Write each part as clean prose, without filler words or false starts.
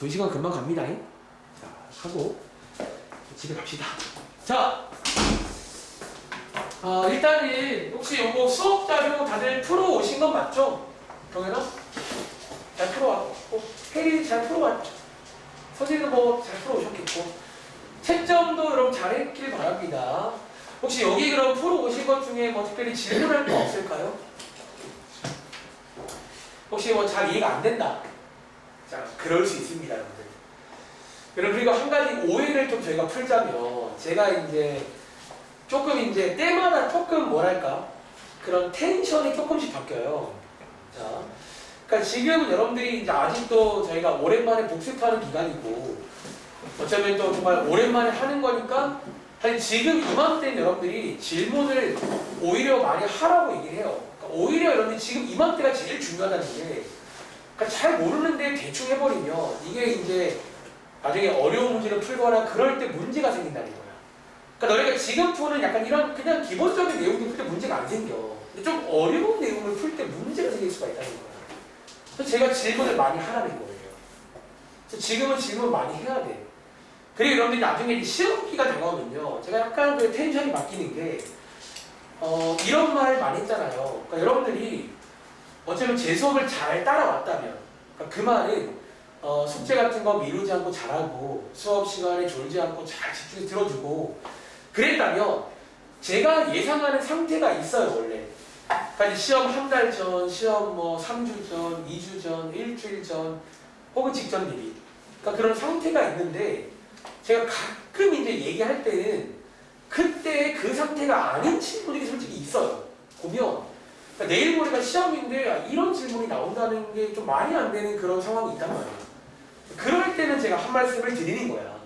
2시간 금방 갑니다. 자, 하고 집에 갑시다. 자, 일단은 혹시 요거 수업 자료 다들 풀어 오신 건 맞죠? 경현아? 잘 풀어왔고, 혜리 잘 풀어왔죠? 선생님도 뭐 잘 풀어 오셨겠고, 채점도 여러분 잘했길 바랍니다. 혹시 여기 그럼 풀어 오신 것 중에 뭐 특별히 질문할 거 없을까요? 혹시 뭐 잘 이해가 안 된다? 자, 그럴 수 있습니다, 여러분들. 그리고 한 가지 오해를 좀 저희가 풀자면, 제가 이제 조금 이제 때마다 조금 뭐랄까 그런 텐션이 조금씩 바뀌어요. 자, 그러니까 지금 여러분들이 이제 아직도 저희가 오랜만에 복습하는 기간이고, 어쩌면 또 정말 오랜만에 하는 거니까, 사실 지금 이맘때는 여러분들이 질문을 오히려 많이 하라고 얘기를 해요. 그러니까 오히려 여러분들이 지금 이맘때가 제일 중요하다는 게, 그러니까 잘 모르는데 대충 해버리면 이게 이제 나중에 어려운 문제를 풀거나 그럴 때 문제가 생긴다는 거야. 그러니까 너희가 지금 푸는 약간 이런 그냥 기본적인 내용을 풀 때 문제가 안 생겨. 근데 좀 어려운 내용을 풀 때 문제가 생길 수가 있다는 거야. 그래서 제가 질문을 많이 하라는 거예요. 그래서 지금은 질문을 많이 해야 돼. 그리고 여러분들이 나중에 시험기가 다가오면요, 제가 약간 그 텐션이 바뀌는 게 이런 말 많이 했잖아요. 그러니까 여러분들이 어쩌면 제 수업을 잘 따라왔다면, 그러니까 그 말은 숙제 같은 거 미루지 않고 잘하고 수업 시간에 졸지 않고 잘 집중해서 들어주고 그랬다면 제가 예상하는 상태가 있어요, 원래. 그러니까 시험 한 달 전, 시험 뭐 3주 전, 2주 전, 일주일 전, 혹은 직전 대비. 그러니까 그런 상태가 있는데, 제가 가끔 이제 얘기할 때는 그때 그 상태가 아닌 친구들이 솔직히 있어요. 보면 그러니까 내일 모레가 시험인데 이런 질문이 나온다는 게 좀 말이 안 되는 그런 상황이 있단 말이에요. 그럴 때는 제가 한 말씀을 드리는 거야.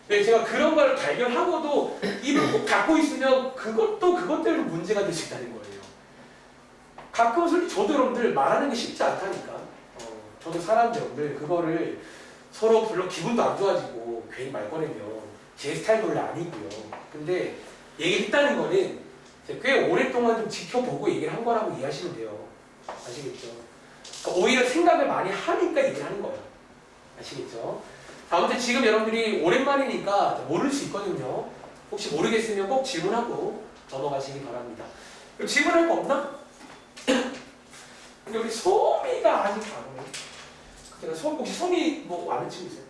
제가 그런 걸 발견하고도 입을 꼭 닫고 있으면 그것 때문에 문제가 될 수 있다는 거예요. 가끔 솔직히 저도 여러분들 말하는 게 쉽지 않다니까. 저도 사람들 여러분들 그거를 서로 별로 기분도 안 좋아지고 괜히 말 꺼내면 제 스타일도 원래 아니고요. 근데 얘기했다는 거는 꽤 오랫동안 좀 지켜보고 얘기를 한 거라고 이해하시면 돼요. 아시겠죠? 그러니까 오히려 생각을 많이 하니까 얘기를 하는 거예요. 아시겠죠? 아무튼 지금 여러분들이 오랜만이니까 모를 수 있거든요. 혹시 모르겠으면 꼭 질문하고 넘어가시기 바랍니다. 그럼 질문할 거 없나? 근데 우리 소미가 아직 안 오네. 제가 혹시 소미 뭐 아는 친구 있어요?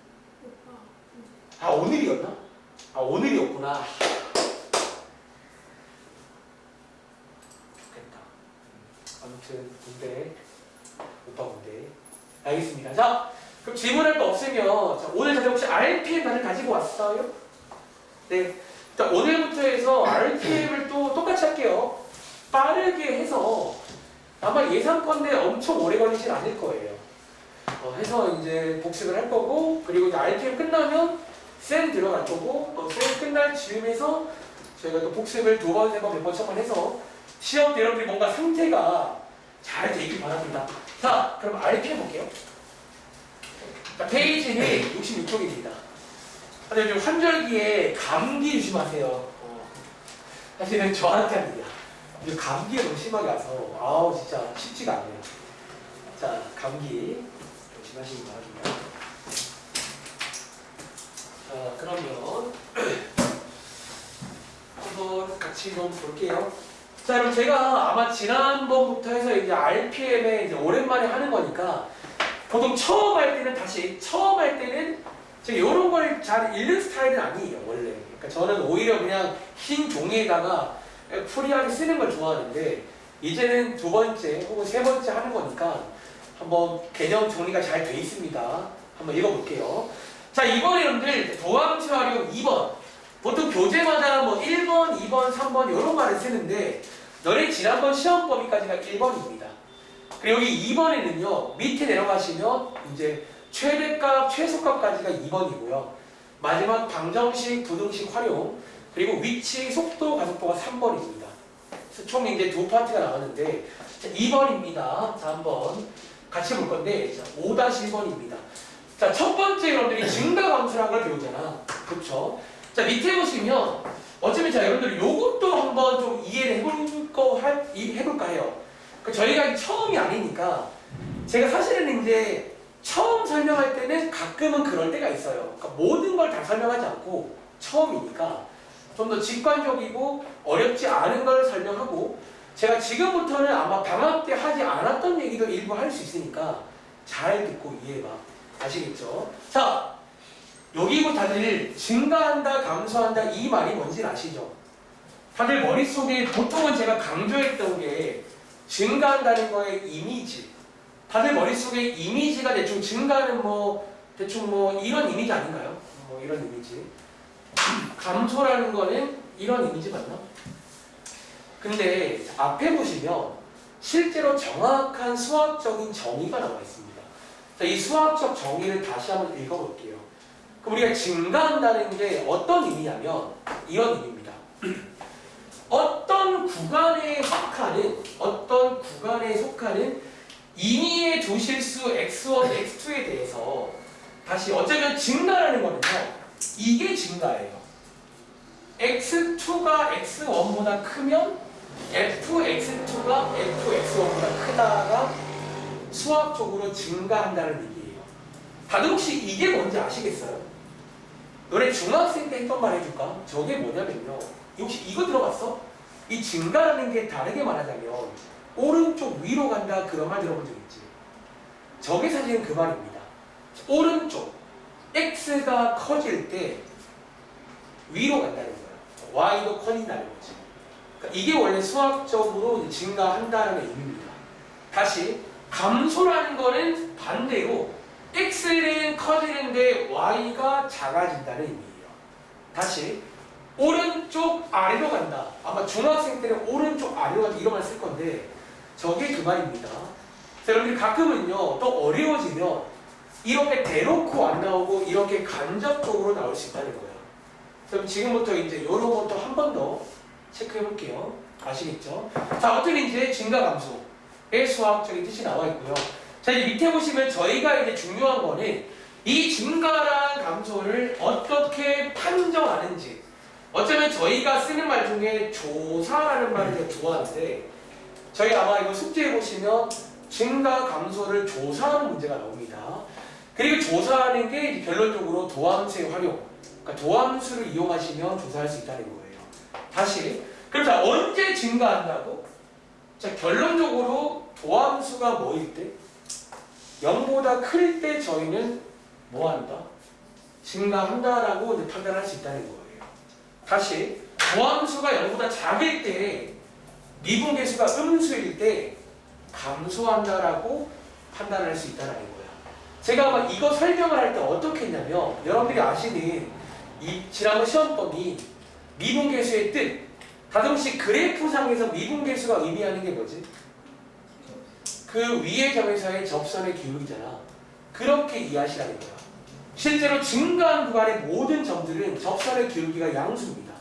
아, 오늘이었나? 아, 오늘이었구나. 좋겠다. 아무튼 군대, 오빠 군대. 알겠습니다. 자, 그럼 질문할 거 없으면, 자, 오늘 다들 혹시 RPM 다들 가지고 왔어요? 네. 자, 오늘부터 해서 RPM을 또 똑같이 할게요. 빠르게 해서 아마 예상컨대 엄청 오래 걸리진 않을 거예요. 해서 이제 복습을 할 거고, 그리고 이제 RPM 끝나면 쌤 들어갈 거고, 쌤 끝날 즈음에서 저희가 또 복습을 2번, 3번, 몇 번, 천번 해서 시험 때 여러분들이 뭔가 상태가 잘 되길 바랍니다. 자, 그럼 RPM 볼게요. 자, 페이지는 66쪽입니다. 근데 좀 환절기에 감기 조심하세요. 사실은 저한테 합니다. 감기가 너무 심하게 와서 아우 진짜 쉽지가 않네요. 자, 감기 조심하시기 바랍니다. 자, 그러면 한번 같이 한번 볼게요. 자, 그럼 제가 아마 지난번부터 해서 이제 RPM에 이제 오랜만에 하는 거니까 보통 처음 할 때는 제가 이런 걸 잘 읽는 스타일은 아니에요, 원래. 그러니까 저는 오히려 그냥 흰 종이에다가 프리하게 쓰는 걸 좋아하는데, 이제는 2번째 혹은 3번째 하는 거니까 한번 개념 정리가 잘 돼 있습니다. 한번 읽어볼게요. 자, 이번에 여러분들 도함수 활용 2번. 보통 교재마다 뭐 1번, 2번, 3번 이런 말을 쓰는데, 너네 지난번 시험 범위까지가 1번입니다. 그리고 여기 2번에는요, 밑에 내려가시면 이제 최대값, 최소값까지가 2번이고요. 마지막 방정식, 부등식 활용, 그리고 위치, 속도, 가속도가 3번입니다. 그래서 총 이제 2파트가 나왔는데, 자, 2번입니다. 자, 한번 같이 볼 건데, 자, 5-1번입니다. 자, 첫 번째 여러분들이 증가함수라는 걸 배우잖아. 그쵸? 자, 밑에 보시면, 어쩌면 자, 여러분들 요것도 한번 좀 이해를 해볼까 해요. 저희가 처음이 아니니까, 제가 사실은 이제 처음 설명할 때는 가끔은 그럴 때가 있어요. 그러니까 모든 걸 다 설명하지 않고 처음이니까 좀 더 직관적이고 어렵지 않은 걸 설명하고 제가 지금부터는 아마 방학 때 하지 않았던 얘기도 일부 할 수 있으니까 잘 듣고 이해해봐. 아시겠죠? 자, 여기부터 다들 증가한다, 감소한다 이 말이 뭔지 아시죠? 다들 머릿속에 보통은 제가 강조했던 게 증가한다는 거의 이미지. 다들 머릿속에 이미지가 대충 증가는 대충 이런 이미지 아닌가요? 이런 이미지. 감소라는 거는 이런 이미지 맞나? 근데 앞에 보시면 실제로 정확한 수학적인 정의가 나와 있습니다. 자, 이 수학적 정의를 다시 한번 읽어볼게요. 그럼 우리가 증가한다는 게 어떤 의미냐면 이런 의미입니다. 어떤 구간에 속하는 임의의 조실수 x1, x2에 대해서 다시 어쩌면 증가라는 거는요. 이게 증가예요. x2가 x1보다 크면 fx2가 fx1보다 크다가 수학적으로 증가한다는 얘기예요. 다들 혹시 이게 뭔지 아시겠어요? 너네 중학생 때 했던 말 해줄까? 저게 뭐냐면요. 혹시 이거 들어봤어? 이 증가라는 게 다르게 말하자면 오른쪽 위로 간다 그런 말 들어본 적 있지? 저게 사실은 그 말입니다. 오른쪽 x가 커질 때 위로 간다는 거야. y도 커진다는 거지. 그러니까 이게 원래 수학적으로 증가한다는 의미입니다. 다시 감소라는 거는 반대로 x는 커지는데 y가 작아진다는 의미예요. 다시 오른쪽 아래로 간다. 아마 중학생 때는 오른쪽 아래로 간다 이런 말 쓸 건데 저게 그 말입니다. 여러분들이 가끔은요 또 어려워지면 이렇게 대놓고 안 나오고 이렇게 간접적으로 나올 수 있다는 거예요. 그럼 지금부터 이제 이런 것도 한 번 더 체크해 볼게요. 아시겠죠? 자, 어떤 이제 증가 감소의 수학적인 뜻이 나와 있고요. 자, 이제 밑에 보시면 저희가 이제 중요한 거는 이 증가랑 감소를 어떻게 판정하는지. 어쩌면 저희가 쓰는 말 중에 조사라는 말을 되게 좋아하는데 저희 아마 이거 숙제해 보시면 증가 감소를 조사하는 문제가 나옵니다. 그리고 조사하는 게 이제 결론적으로 도함수의 활용. 그러니까 도함수를 이용하시면 조사할 수 있다는 거예요. 다시. 그럼 자, 언제 증가한다고? 자, 결론적으로 도함수가 뭐일 때? 0보다 클 때 저희는 뭐 한다? 증가한다라고 이제 판단할 수 있다는 거예요. 다시. 도함수가 0보다 작을 때 미분계수가 음수일 때 감소한다라고 판단할 수 있다는 거예요. 제가 아마 이거 설명을 할 때 어떻게 했냐면 여러분들이 아시는 이 지난번 시험범위 미분계수의 뜻 다들 혹시 그래프상에서 미분계수가 의미하는 게 뭐지? 그 위의 점에서의 접선의 기울기잖아. 그렇게 이해하시라는 거야. 실제로 증가한 구간의 모든 점들은 접선의 기울기가 양수입니다.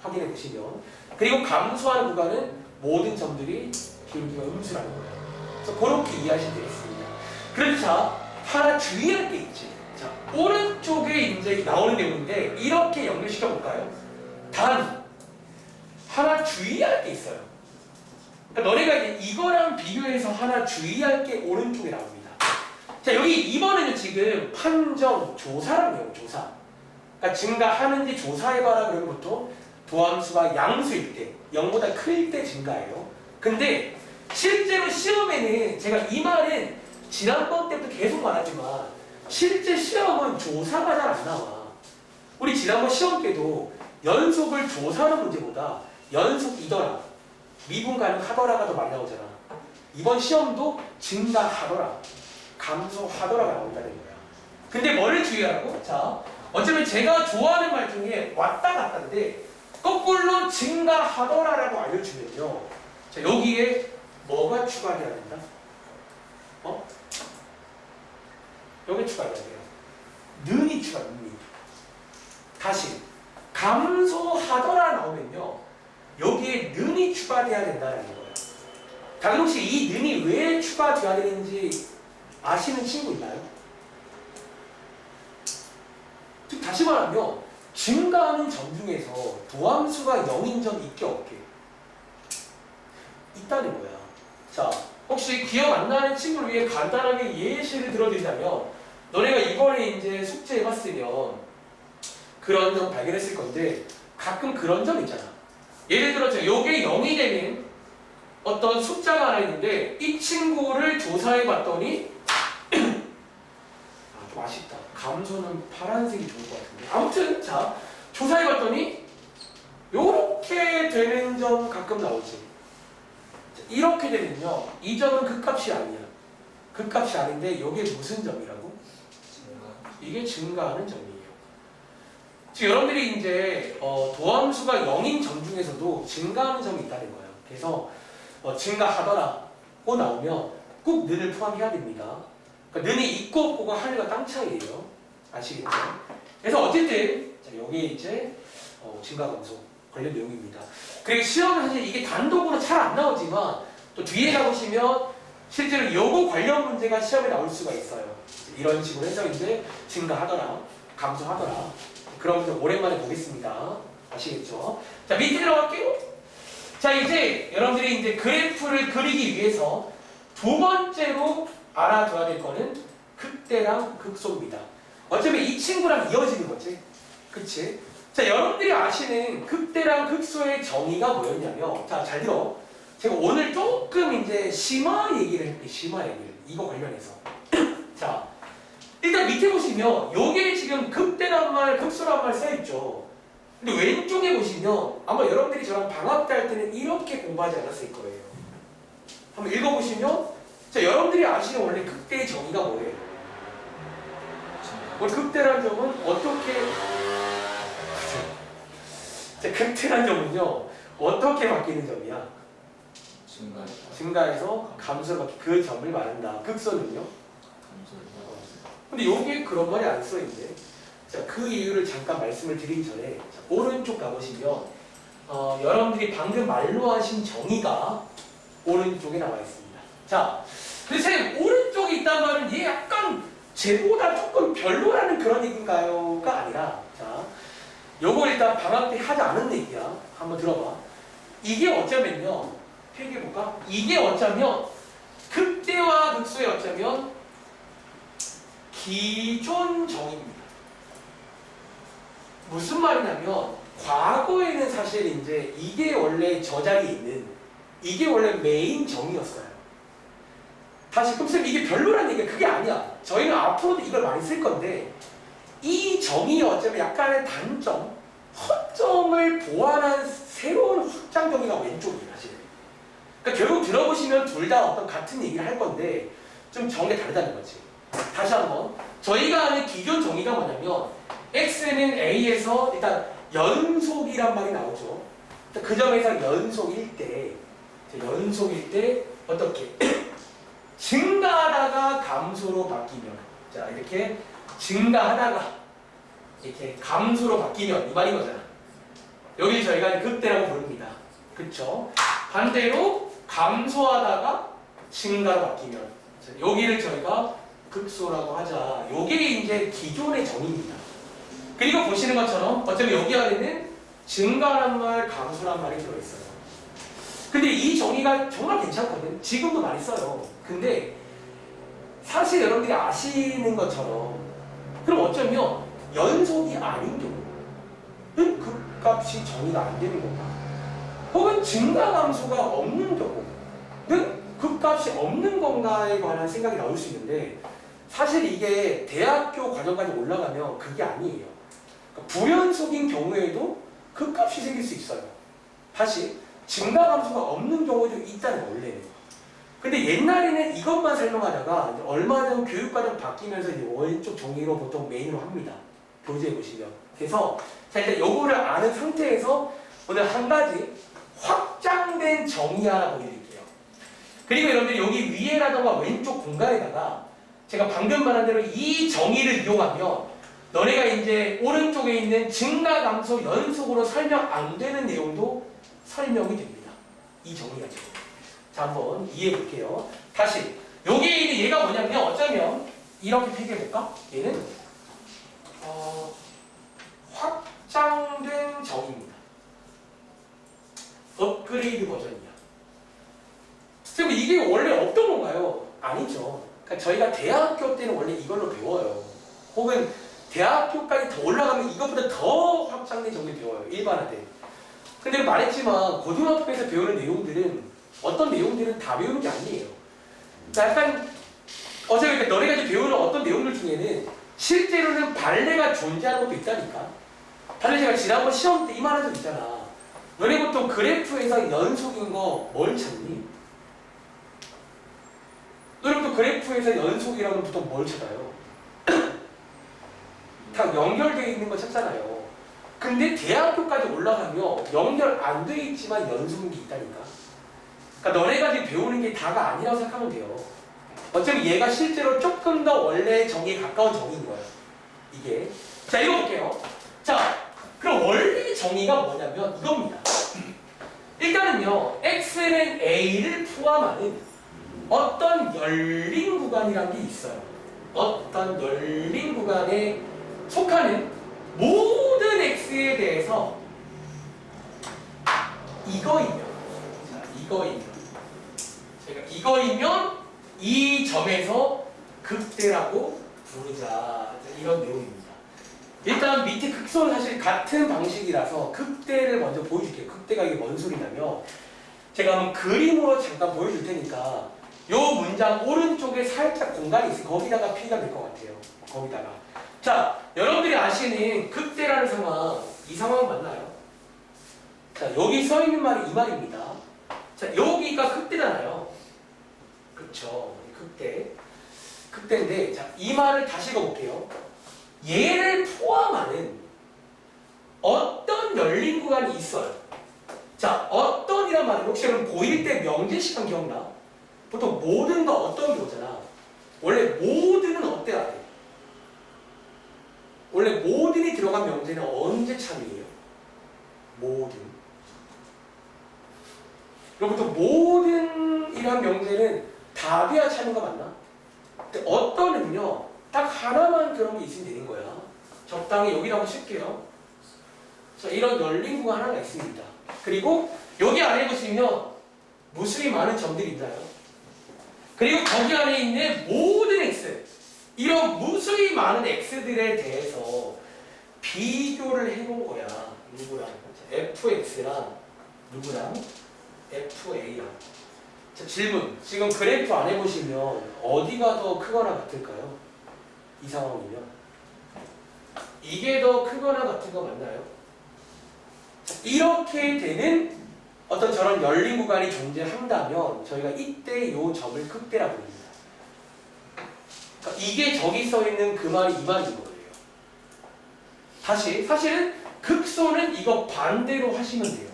확인해 보시면. 그리고 감소하는 구간은 모든 점들이 기울기가 음수라는 거예요. 그래서 그렇게 이해하시면 되겠습니다. 그런데 자, 하나 주의할 게 있지. 자, 오른쪽에 이제 나오는 내용인데 이렇게 연결시켜 볼까요? 단 하나 주의할 게 있어요. 그러니까 너네가 이제 이거랑 비교해서 하나 주의할 게 오른쪽에 나옵니다. 자, 여기 2번에는 지금 판정, 조사라고 해요. 조사. 그러니까 증가하는지 조사해봐라 그러면 보통 도함수가 양수일 때, 0보다 클 때 증가해요. 근데 실제로 시험에는 제가 이 말은 지난번 때부터 계속 말하지만 실제 시험은 조사가 잘 안 나와. 우리 지난번 시험 때도 연속을 조사하는 문제보다 연속이더라, 미분 가능하더라가 더 많이 나오잖아. 이번 시험도 증가하더라, 감소하더라가 나온다는 거야. 근데 뭐를 주의하라고? 자, 어쩌면 제가 좋아하는 말 중에 왔다 갔다인데 거꾸로 증가하더라라고 알려주면요. 자, 여기에 뭐가 추가돼야 된다? 여기 추가돼야 돼요. 는이 추가, 는이. 다시 감소하더라 나오면요. 여기에 는이 추가돼야 된다는 거예요. 다들 혹시 이 는이 왜 추가돼야 되는지 아시는 친구 있나요? 즉 다시 말하면 증가하는 점 중에서 도함수가 0인 점 있게 없게 있다는 거야. 자, 혹시 기억 안 나는 친구를 위해 간단하게 예시를 들어드린다면 너네가 이번에 이제 숙제해봤으면 그런 점 발견했을 건데 가끔 그런 점 있잖아. 예를 들어서 요게 0이 되는 어떤 숫자가 하나 있는데 이 친구를 조사해봤더니 좀 아쉽다. 감소는 파란색이 좋을 것 같은데 아무튼 자 조사해봤더니 요렇게 되는 점 가끔 나오지. 이렇게 되면요 이 점은 극값이 아니야. 극값이 아닌데 이게 무슨 점이라고? 이게 증가하는 점이에요. 지금 여러분들이 이제 도함수가 0인 점 중에서도 증가하는 점이 있다는 거예요. 그래서 증가하더라고 나오면 꼭 는을 포함해야 됩니다. 그러니까 는이 있고 없고가 하늘과 땅 차이예요. 아시겠죠? 그래서 어쨌든 자, 여기에 이제 증가 감소 관련 내용입니다. 그리고 시험은 사실 이게 단독으로 잘 안 나오지만 또 뒤에 가보시면 실제로 요거 관련 문제가 시험에 나올 수가 있어요. 이런 식으로 해서 이제 증가하더라, 감소하더라. 그럼 좀 오랜만에 보겠습니다. 아시겠죠? 자, 밑에 들어갈게요. 자, 이제 여러분들이 이제 그래프를 그리기 위해서 두 번째로 알아둬야 될 거는 극대랑 극소입니다. 어차피 이 친구랑 이어지는 거지. 그치? 자, 여러분들이 아시는 극대랑 극소의 정의가 뭐였냐면, 자, 잘 들어. 제가 오늘 조금 이제 심화 얘기를 할게요. 심화 얘기를. 이거 관련해서. 자, 일단 밑에 보시면, 요게 지금 극대란 말, 극소란 말 써있죠. 근데 왼쪽에 보시면, 아마 여러분들이 저랑 방학 때 할 때는 이렇게 공부하지 않았을 거예요. 한번 읽어보시면, 자, 여러분들이 아시는 원래 극대의 정의가 뭐예요? 원래 극대란 점은 어떻게, 자, 극대란 점은요, 어떻게 바뀌는 점이야? 증가해서 감소로 바뀌는 그 점을 말한다. 극소는요? 근데 여기에 그런 말이 안 써있네. 자, 그 이유를 잠깐 말씀을 드리기 전에 자, 오른쪽 가보시면 여러분들이 방금 말로 하신 정의가 오른쪽에 나와 있습니다. 자, 근데 선생님 오른쪽에 있단 말은 얘 약간 쟤보다 조금 별로라는 그런 얘기인가요?가 아니라 자, 요거 일단 방학 때 하지 않은 얘기야. 한번 들어봐. 이게 어쩌면요. 필기해볼까? 이게 어쩌면 극대와 극소의 어쩌면 기존 정의입니다. 무슨 말이냐면 과거에는 사실 이제 이게 원래 저 자리에 있는 이게 원래 메인 정의였어요. 다시 그럼 쌤 이게 별로란 얘기가 그게 아니야. 저희는 앞으로도 이걸 많이 쓸 건데 이 정의 어쩌면 약간의 단점, 허점을 보완한 새로운 확장 정의가 왼쪽이에요. 사실. 그러니까 결국 들어보시면 둘 다 어떤 같은 얘기를 할 건데 좀 정의가 다르다는 거지. 다시 한번 저희가 아는 기존 정의가 뭐냐면 x는 a에서 일단 연속이란 말이 나오죠. 그 점에서 연속일 때 어떻게 증가하다가 감소로 바뀌면 자 이렇게 증가하다가 이렇게 감소로 바뀌면 이 말인 거잖아. 여기 저희가 극대라고 부릅니다. 그쵸? 반대로 감소하다가 증가로 바뀌면 자, 여기를 저희가 극소라고 하자. 요게 이제 기존의 정의입니다. 그리고 보시는 것처럼 어차피 여기 안에는 증가란 말, 감소란 말이 들어있어요. 근데 이 정의가 정말 괜찮거든. 지금도 많이 써요. 근데 사실 여러분들이 아시는 것처럼 그럼 어쩌면 연속이 아닌 경우는 극값이 정의가 안 되는 건가? 혹은 증가 감소가 없는 경우는 극값이 없는 건가에 관한 생각이 나올 수 있는데 사실 이게 대학교 과정까지 올라가면 그게 아니에요. 그러니까 불연속인 경우에도 극값이 생길 수 있어요. 다시 증가 감소가 없는 경우도 있다는 거 원래는. 근데 옛날에는 이것만 설명하다가 얼마 전 교육과정 바뀌면서 이제 왼쪽 정의로 보통 메인으로 합니다. 교재에 보시면. 그래서 자 일단 요거를 아는 상태에서 오늘 한 가지 확장된 정의 하나 보여드릴게요. 그리고 여러분들이 여기 위에라던가 왼쪽 공간에다가 제가 방금 말한 대로 이 정의를 이용하면 너네가 이제 오른쪽에 있는 증가 감소 연속으로 설명 안 되는 내용도 설명이 됩니다. 이 정의가 지금. 자 한번 이해해 볼게요. 다시 여기에 있는 얘가 뭐냐면 어쩌면 이렇게 표기해볼까? 얘는 확장된 정의입니다. 업그레이드 버전이야. 그럼 이게 원래 없던 저희가 대학교 때는 원래 이걸로 배워요. 혹은 대학교까지 더 올라가면 이것보다 더 확장된 정리를 배워요. 일반화된. 근데 말했지만 고등학교에서 배우는 내용들은 어떤 내용들은 다 배우는 게 아니에요. 그러니까 약간 어차피 너네가 이제 배우는 어떤 내용들 중에는 실제로는 발레가 존재하는 것도 있다니까. 발레 제가 지난번 시험 때 이 말 한 적 있잖아. 너네 보통 그래프에서 연속인 거 뭘 찾니? 너네 보통 그래프에서 연속이라면 보통 뭘 찾아요? 다 연결되어 있는 거 찾잖아요. 근데 대학교까지 올라가면 연결 안 되어 있지만 연속인 게 있다니까. 그러니까 너네가 지금 배우는 게 다가 아니라고 생각하면 돼요. 어차피 얘가 실제로 조금 더 원래 정의에 가까운 정의인 거예요. 이게. 자, 읽어볼게요. 자, 그럼 원래 정의가 뭐냐면 이겁니다. 일단은요, x는 a를 포함하는 어떤 열린 구간이라는 게 있어요. 어떤 열린 구간에 속하는 모든 x에 대해서 이거이면, 자, 이거이면 이 점에서 극대라고 부르자. 이런 내용입니다. 일단 밑에 극소는 사실 같은 방식이라서 극대를 먼저 보여줄게요. 극대가 이게 뭔 소리냐면 제가 한번 그림으로 잠깐 보여줄 테니까 요 문장 오른쪽에 살짝 공간이 있어요. 거기다가 피가 될 것 같아요. 거기다가. 자, 여러분들이 아시는 극대라는 상황, 이 상황 맞나요? 자, 여기 써 있는 말이 이 말입니다. 자, 여기가 극대잖아요. 그쵸. 극대인데, 자, 이 말을 다시 읽어볼게요. 얘를 포함하는 어떤 열린 구간이 있어요. 자, 어떤이란 말은 혹시 여러분 고1 때 명제 시간 기억나? 보통 모든과 어떤 게 오잖아. 원래 모든은 어때야 돼? 원래 모든이 들어간 명제는 언제 참이에요? 모든. 그럼 보통 모든이란 명제는 답이야 참인 거 맞나? 근데 어떤은요, 딱 하나만 그런 게 있으면 되는 거야. 적당히 여기다 한번 쉴게요. 자, 이런 열린 구간 하나가 있습니다. 그리고 여기 안에 보시면 무수히 많은 점들이 있나요? 그리고 거기 안에 있는 모든 x, 이런 무수히 많은 x들에 대해서 비교를 해본 거야. 누구랑? fx랑 누구랑? fa랑. 자, 질문. 지금 그래프 안에 보시면 어디가 더 크거나 같을까요? 이 상황이면. 이게 더 크거나 같은 거 맞나요? 자, 이렇게 되는 어떤 저런 열린 구간이 존재한다면 저희가 이때 요 점을 극대라고 부릅니다. 그러니까 이게 저기 써 있는 그 말이 이 말인 거예요. 다시 사실은 극소는 이거 반대로 하시면 돼요.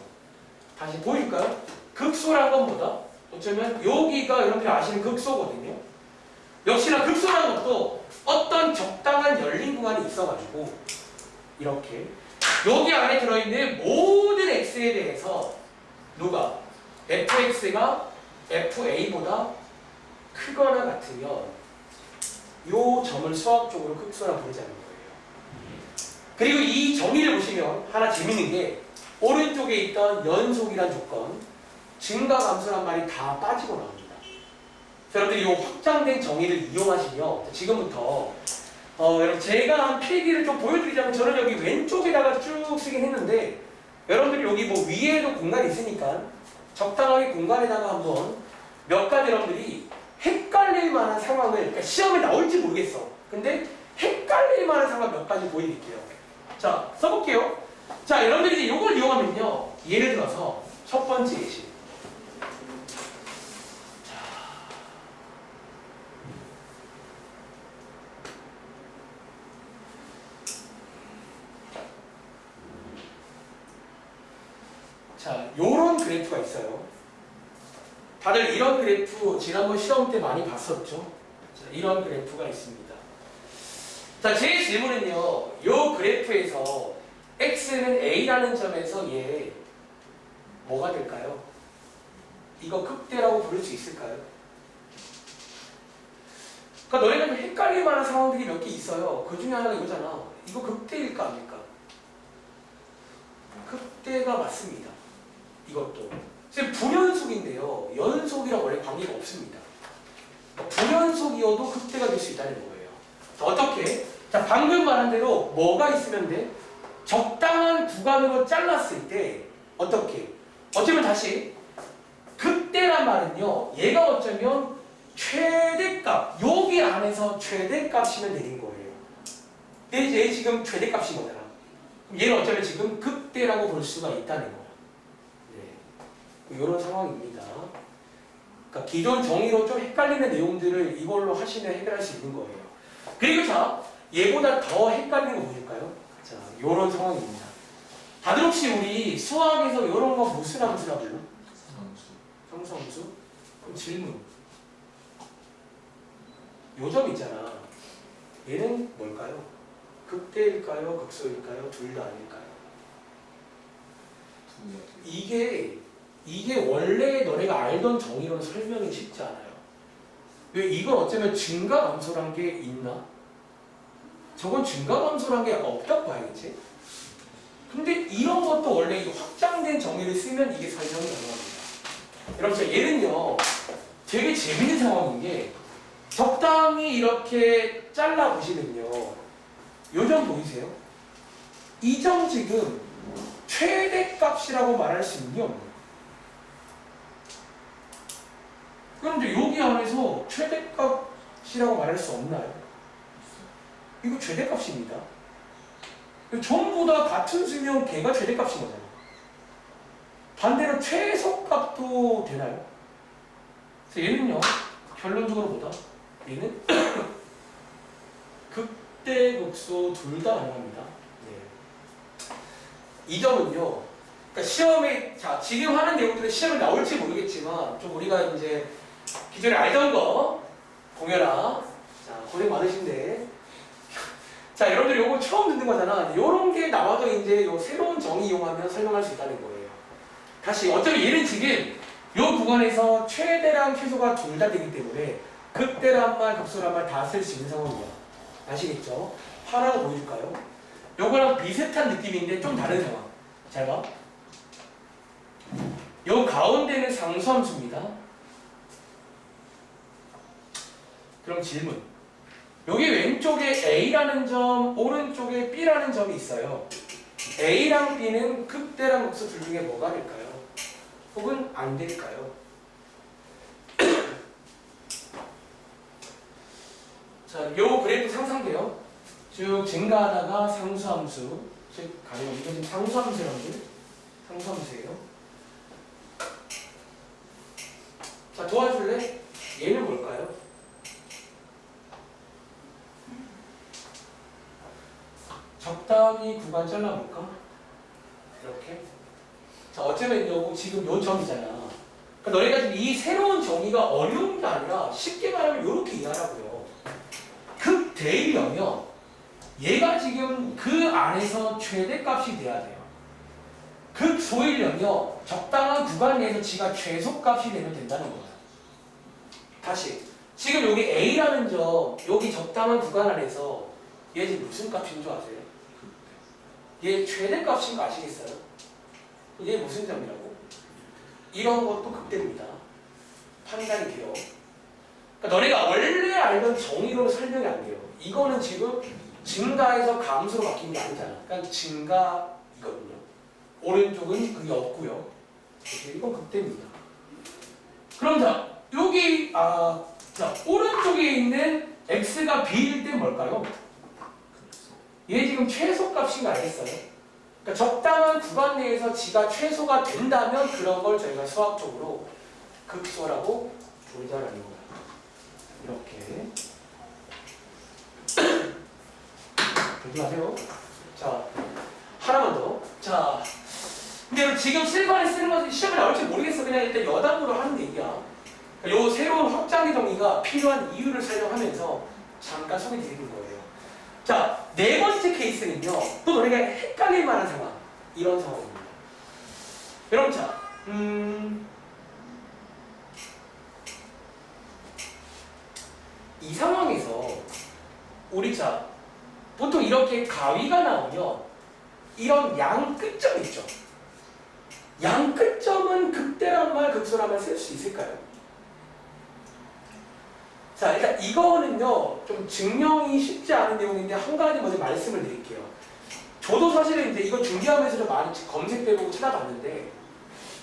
다시 보여줄까요? 극소란 건 뭐다? 어쩌면 여기가 여러분들이 아시는 극소거든요. 역시나 극소라는 것도 어떤 적당한 열린 구간이 있어가지고 이렇게 여기 안에 들어있는 모든 x에 대해서 누가? fx가 fa보다 크거나 같으면 이 점을 수학적으로 극소라 부르자는 거예요. 그리고 이 정의를 보시면 하나 재밌는 게 오른쪽에 있던 연속이란 조건, 증가 감소란 말이 다 빠지고 나옵니다. 여러분들이 이 확장된 정의를 이용하시면 지금부터 여러분 제가 한 필기를 좀 보여드리자면 저는 여기 왼쪽에다가 쭉 쓰긴 했는데 여러분들이 여기 뭐 위에도 공간이 있으니까 적당하게 공간에다가 한번 몇 가지 여러분들이 헷갈릴 만한 상황을, 그러니까 시험에 나올지 모르겠어. 근데 헷갈릴 만한 상황 몇 가지 보여드릴게요. 자, 써볼게요. 자, 여러분들이 이제 이걸 이용하면요. 예를 들어서 첫 번째 예시. 자, 요런 그래프가 있어요. 다들 이런 그래프 지난번 시험 때 많이 봤었죠? 자, 이런 그래프가 있습니다. 자, 제 질문은요. 요 그래프에서 x는 a라는 점에서 얘 뭐가 될까요? 이거 극대라고 부를 수 있을까요? 그러니까 너희가 좀 헷갈릴 만한 상황들이 몇 개 있어요. 그 중에 하나가 이거잖아. 이거 극대일까 아닐까? 극대가 맞습니다. 이것도. 지금 불연속인데요. 연속이랑 원래 관계가 없습니다. 불연속이어도 극대가 될 수 있다는 거예요. 자, 어떻게? 자, 방금 말한 대로 뭐가 있으면 돼? 적당한 구간으로 잘랐을 때 어떻게? 어쩌면 다시 극대란 말은요. 얘가 어쩌면 최대값, 여기 안에서 최대값이면 되는 거예요. 근데 얘 지금 최대값인 거잖아. 얘는 어쩌면 지금 극대라고 볼 수가 있다는 거야. 네. 이런 상황입니다. 그러니까 기존 정의로 좀 헷갈리는 내용들을 이걸로 하시면 해결할 수 있는 거예요. 그리고 자, 얘보다 더 헷갈리는 거 보실까요? 자, 이런 상황입니다. 다들 혹시 우리 수학에서 이런 거 무슨 함수라 불러? 상수함수? 그럼 질문. 요점 있잖아. 얘는 뭘까요? 극대일까요? 극소일까요? 둘 다 아닐까요? 이게 원래 너네가 알던 정의로는 설명이 쉽지 않아요. 왜 이건 어쩌면 증가감소란 게 있나? 저건 증가감소란 게 없다고 봐야겠지? 근데 이런 것도 원래 이 확장된 정의를 쓰면 이게 설명이 가능합니다. 여러분, 얘는요 되게 재밌는 상황인 게 적당히 이렇게 잘라보시면요 요점 보이세요? 이 점 지금 최대값이라고 말할 수 있냐? 그런데 여기 안에서 최대값이라고 말할 수 없나요? 이거 최대값입니다. 전부 다 같은 수면 걔가 최대값인 거잖아요. 반대로 최소값도 되나요? 그래서 얘는요 결론적으로 뭐다? 얘는 극대 극소 둘 다 가능합니다. 네. 이 점은요. 그러니까 시험에 자 지금 하는 내용들은 시험에 나올지 모르겠지만 좀 우리가 이제 기존에 알던 거 공연아 자 고생 많으신데 자 여러분들 요거 처음 듣는 거잖아. 요런 게 나와도 이제 요 새로운 정의 이용하면 설명할 수 있다는 거예요. 다시 어차피 얘는 지금 요 구간에서 최대랑 최소가 둘 다 되기 때문에 극대란 말, 극소란 말 다 쓸 수 있는 상황이야. 아시겠죠? 하나 더 보여줄까요? 요거랑 비슷한 느낌인데 좀 다른 상황. 잘 봐. 요 가운데는 상수함수입니다. 그럼 질문. 여기 왼쪽에 A라는 점, 오른쪽에 B라는 점이 있어요. A랑 B는 극대랑 극소 둘 중에 뭐가 될까요? 혹은 안 될까요? 자, 요 그래프 상상돼요. 쭉 증가하다가 상수함수, 즉 가령 이거 지금 상수함수라는데 상수함수예요. 자, 도와줄래? 얘는 뭘까요? 적당히 구간 잘라볼까? 이렇게. 자, 어쩌면 요 지금 요 점이잖아. 그러니까 너희가 지금 이 새로운 정의가 어려운 게 아니라 쉽게 말하면 이렇게 이해하라고요. 극대이려면 얘가 지금 그 안에서 최대값이 돼야 돼요. 극소이려면 적당한 구간 내에서 지가 최소값이 되면 된다는 거예요. 다시 지금 여기 A라는 점 여기 적당한 구간 안에서 얘 지금 무슨 값인 줄 아세요? 얘 최대값인 거 아시겠어요? 얘 무슨 점이라고? 이런 것도 극대입니다. 판단이 돼요. 그러니까 너네가 원래 알던 정의로 설명이 안 돼요. 이거는 지금 증가에서 감소로 바뀐 게 아니잖아. 그러니까 증가이거든요. 오른쪽은 그게 없고요. 이건 극대입니다. 그럼 자 여기 자 오른쪽에 있는 x가 b일 때 뭘까요? 얘 지금 최소값인 거 알겠어요? 그러니까 적당한 구간 내에서 지가 최소가 된다면 그런 걸 저희가 수학적으로 극소라고 부르자라는 거예요. 이렇게 보지 마세요. 자 하나만 더. 자 근데 지금 실반에 쓰는 것은 시험에 나올지 모르겠어. 그냥 일단 여담으로 하는 얘기야. 요 새로운 확장의 정의가 필요한 이유를 설명하면서 잠깐 소개드리는 거예요. 자, 네 번째 케이스는요. 또 너네가 헷갈릴 만한 상황. 이런 상황입니다. 여러분 자, 이 상황에서 우리 자 보통 이렇게 가위가 나오면 이런 양 끝점 있죠. 양 끝점은 극대란 말, 극소란 말 쓸 수 있을까요? 자, 일단 이거는요, 좀 증명이 쉽지 않은 내용인데 한 가지 먼저 말씀을 드릴게요. 저도 사실은 이제 이거 준비하면서 좀 많이 검색해보고 찾아봤는데,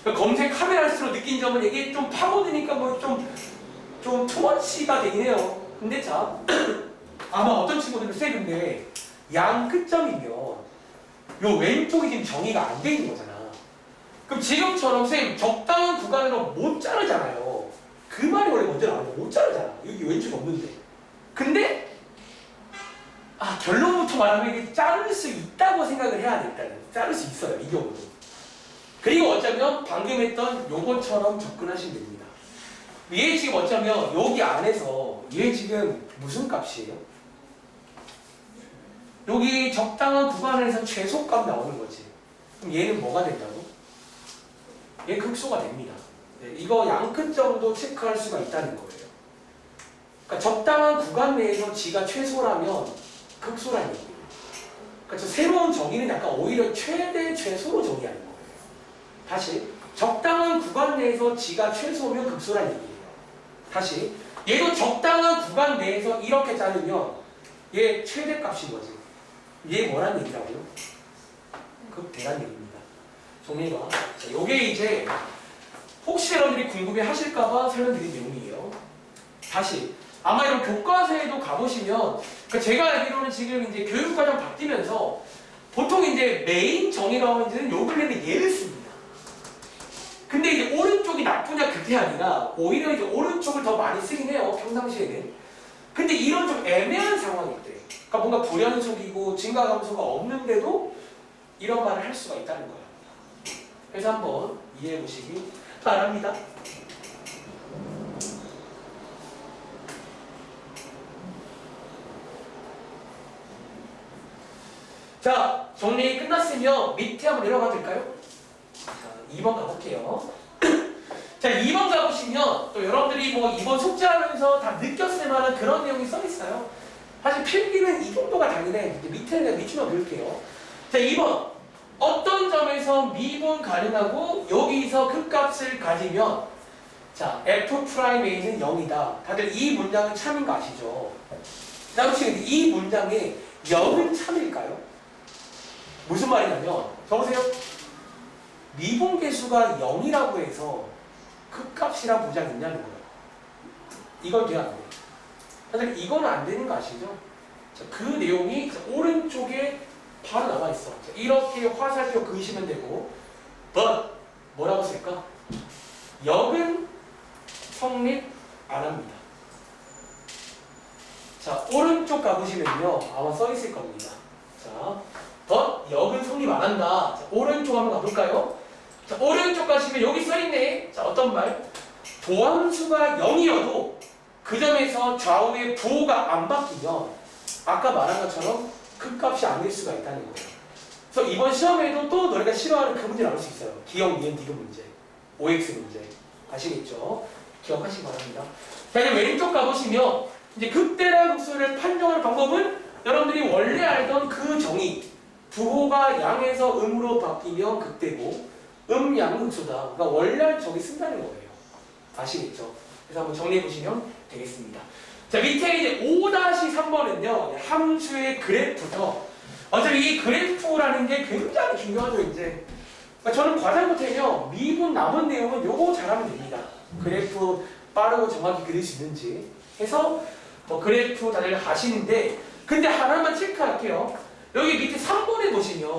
검색하면 할수록 느낀 점은 이게 좀 파고드니까 뭐 좀 투머치가 되긴 해요. 근데 자, 아마 어떤 친구들은 쎄 근데 양 끝점이면 요 왼쪽이 지금 정의가 안 돼 있는 거잖아. 그럼 지금처럼 쌤 적당한 구간으로 못 자르잖아요. 그 말이 원래 먼저 나오는데 못 자르잖아. 여기 왼쪽이 없는데. 근데 결론부터 말하면 이게 자를 수 있다고 생각을 해야 돼. 일단은 자를 수 있어요. 이 경우도. 그리고 어쩌면 방금 했던 요것처럼 접근하시면 됩니다. 얘 지금 어쩌면 여기 안에서 얘 지금 무슨 값이에요? 여기 적당한 구간에서 최소값 나오는 거지. 그럼 얘는 뭐가 된다고? 얘 극소가 됩니다. 네, 이거 양끝점도 체크할 수가 있다는 거예요. 그러니까 적당한 구간 내에서 G가 최소라면 극소라는 얘기예요. 그러니까 저 새로운 정의는 약간 오히려 최대 최소로 정의하는 거예요. 다시 적당한 구간 내에서 G가 최소면 극소라는 얘기예요. 다시 얘도 적당한 구간 내에서 이렇게 자르면 얘 최대값인 거지. 얘 뭐란 얘기라고요? 극대란 얘기입니다. 정리가. 자, 요게 이제 혹시 여러분들이 궁금해 하실까봐 설명드린 내용이에요. 다시 아마 이런 교과서에도 가보시면 제가 알기로는 지금 이제 교육과정 바뀌면서 보통 이제 메인 정의라고 하는 요 근래는 얘를 씁니다. 근데 이제 오른쪽이 나쁘냐 그게 아니라 오히려 이제 오른쪽을 더 많이 쓰긴 해요. 평상시에는. 근데 이런 좀 애매한 상황일 때, 그러니까 뭔가 불연속이고 증가감소가 없는데도 이런 말을 할 수가 있다는 거예요. 그래서 한번 이해해 보시기 바랍니다. 자, 정리 끝났으면 밑에 한번 내려가 될까요? 자, 2번 가볼게요. 자, 2번 가보시면 또 여러분들이 뭐 2번 숙제하면서 다 느꼈을 만한 그런 내용이 써있어요. 사실 필기는 이 정도가 당연해. 이제 밑에 내가 밑줄만 그릴게요. 자, 2번. 어떤 점에서 미분 가능하고 여기서 극값을 가지면 자, F'A는 0이다. 다들 이 문장은 참인 거 아시죠? 자, 혹시 이 문장에 0은 참일까요? 무슨 말이냐면 적으세요. 미분계수가 0이라고 해서 극값이란 보장이 있냐는 거예요. 이건 돼야 안 돼. 사실 이건 안 되는 거 아시죠? 자, 그 내용이 오른쪽에 바로 나와 있어. 자, 이렇게 화살표 그으시면 되고, but 뭐라고 쓸까? 역은 성립 안 합니다. 자, 오른쪽 가보시면요, 아마 써 있을 겁니다. 자, but 역은 성립 안 한다. 자, 오른쪽 한번 가볼까요? 자, 오른쪽 가시면 여기 써 있네. 자, 어떤 말? 도함수가 0이어도 그 점에서 좌우의 부호가 안 바뀌면 아까 말한 것처럼 극값이 아닐 수가 있다는 거예요. 그래서 이번 시험에도 또 너희가 싫어하는 그 문제 나올 수 있어요. 기억, 니은, 디귿 문제, OX 문제. 아시겠죠? 기억하시기 바랍니다. 자, 이제 왼쪽 가보시면 이제 극대랑 극소를 판정하는 방법은 여러분들이 원래 알던 그 정의, 부호가 양에서 음으로 바뀌면 극대고 양은 극소다. 그러니까 원래 정의 쓴다는 거예요. 아시겠죠? 그래서 한번 정리해 보시면 되겠습니다. 자, 밑에 이제 5-3번은요, 함수의 그래프죠. 어차피 이 그래프라는 게 굉장히 중요하죠, 이제. 그러니까 저는 과장부터는요, 미분 남은 내용은 요거 잘하면 됩니다. 그래프 빠르고 정확히 그릴 수 있는지 해서 뭐 그래프 다들 하시는데, 근데 하나만 체크할게요. 여기 밑에 3번에 보시면,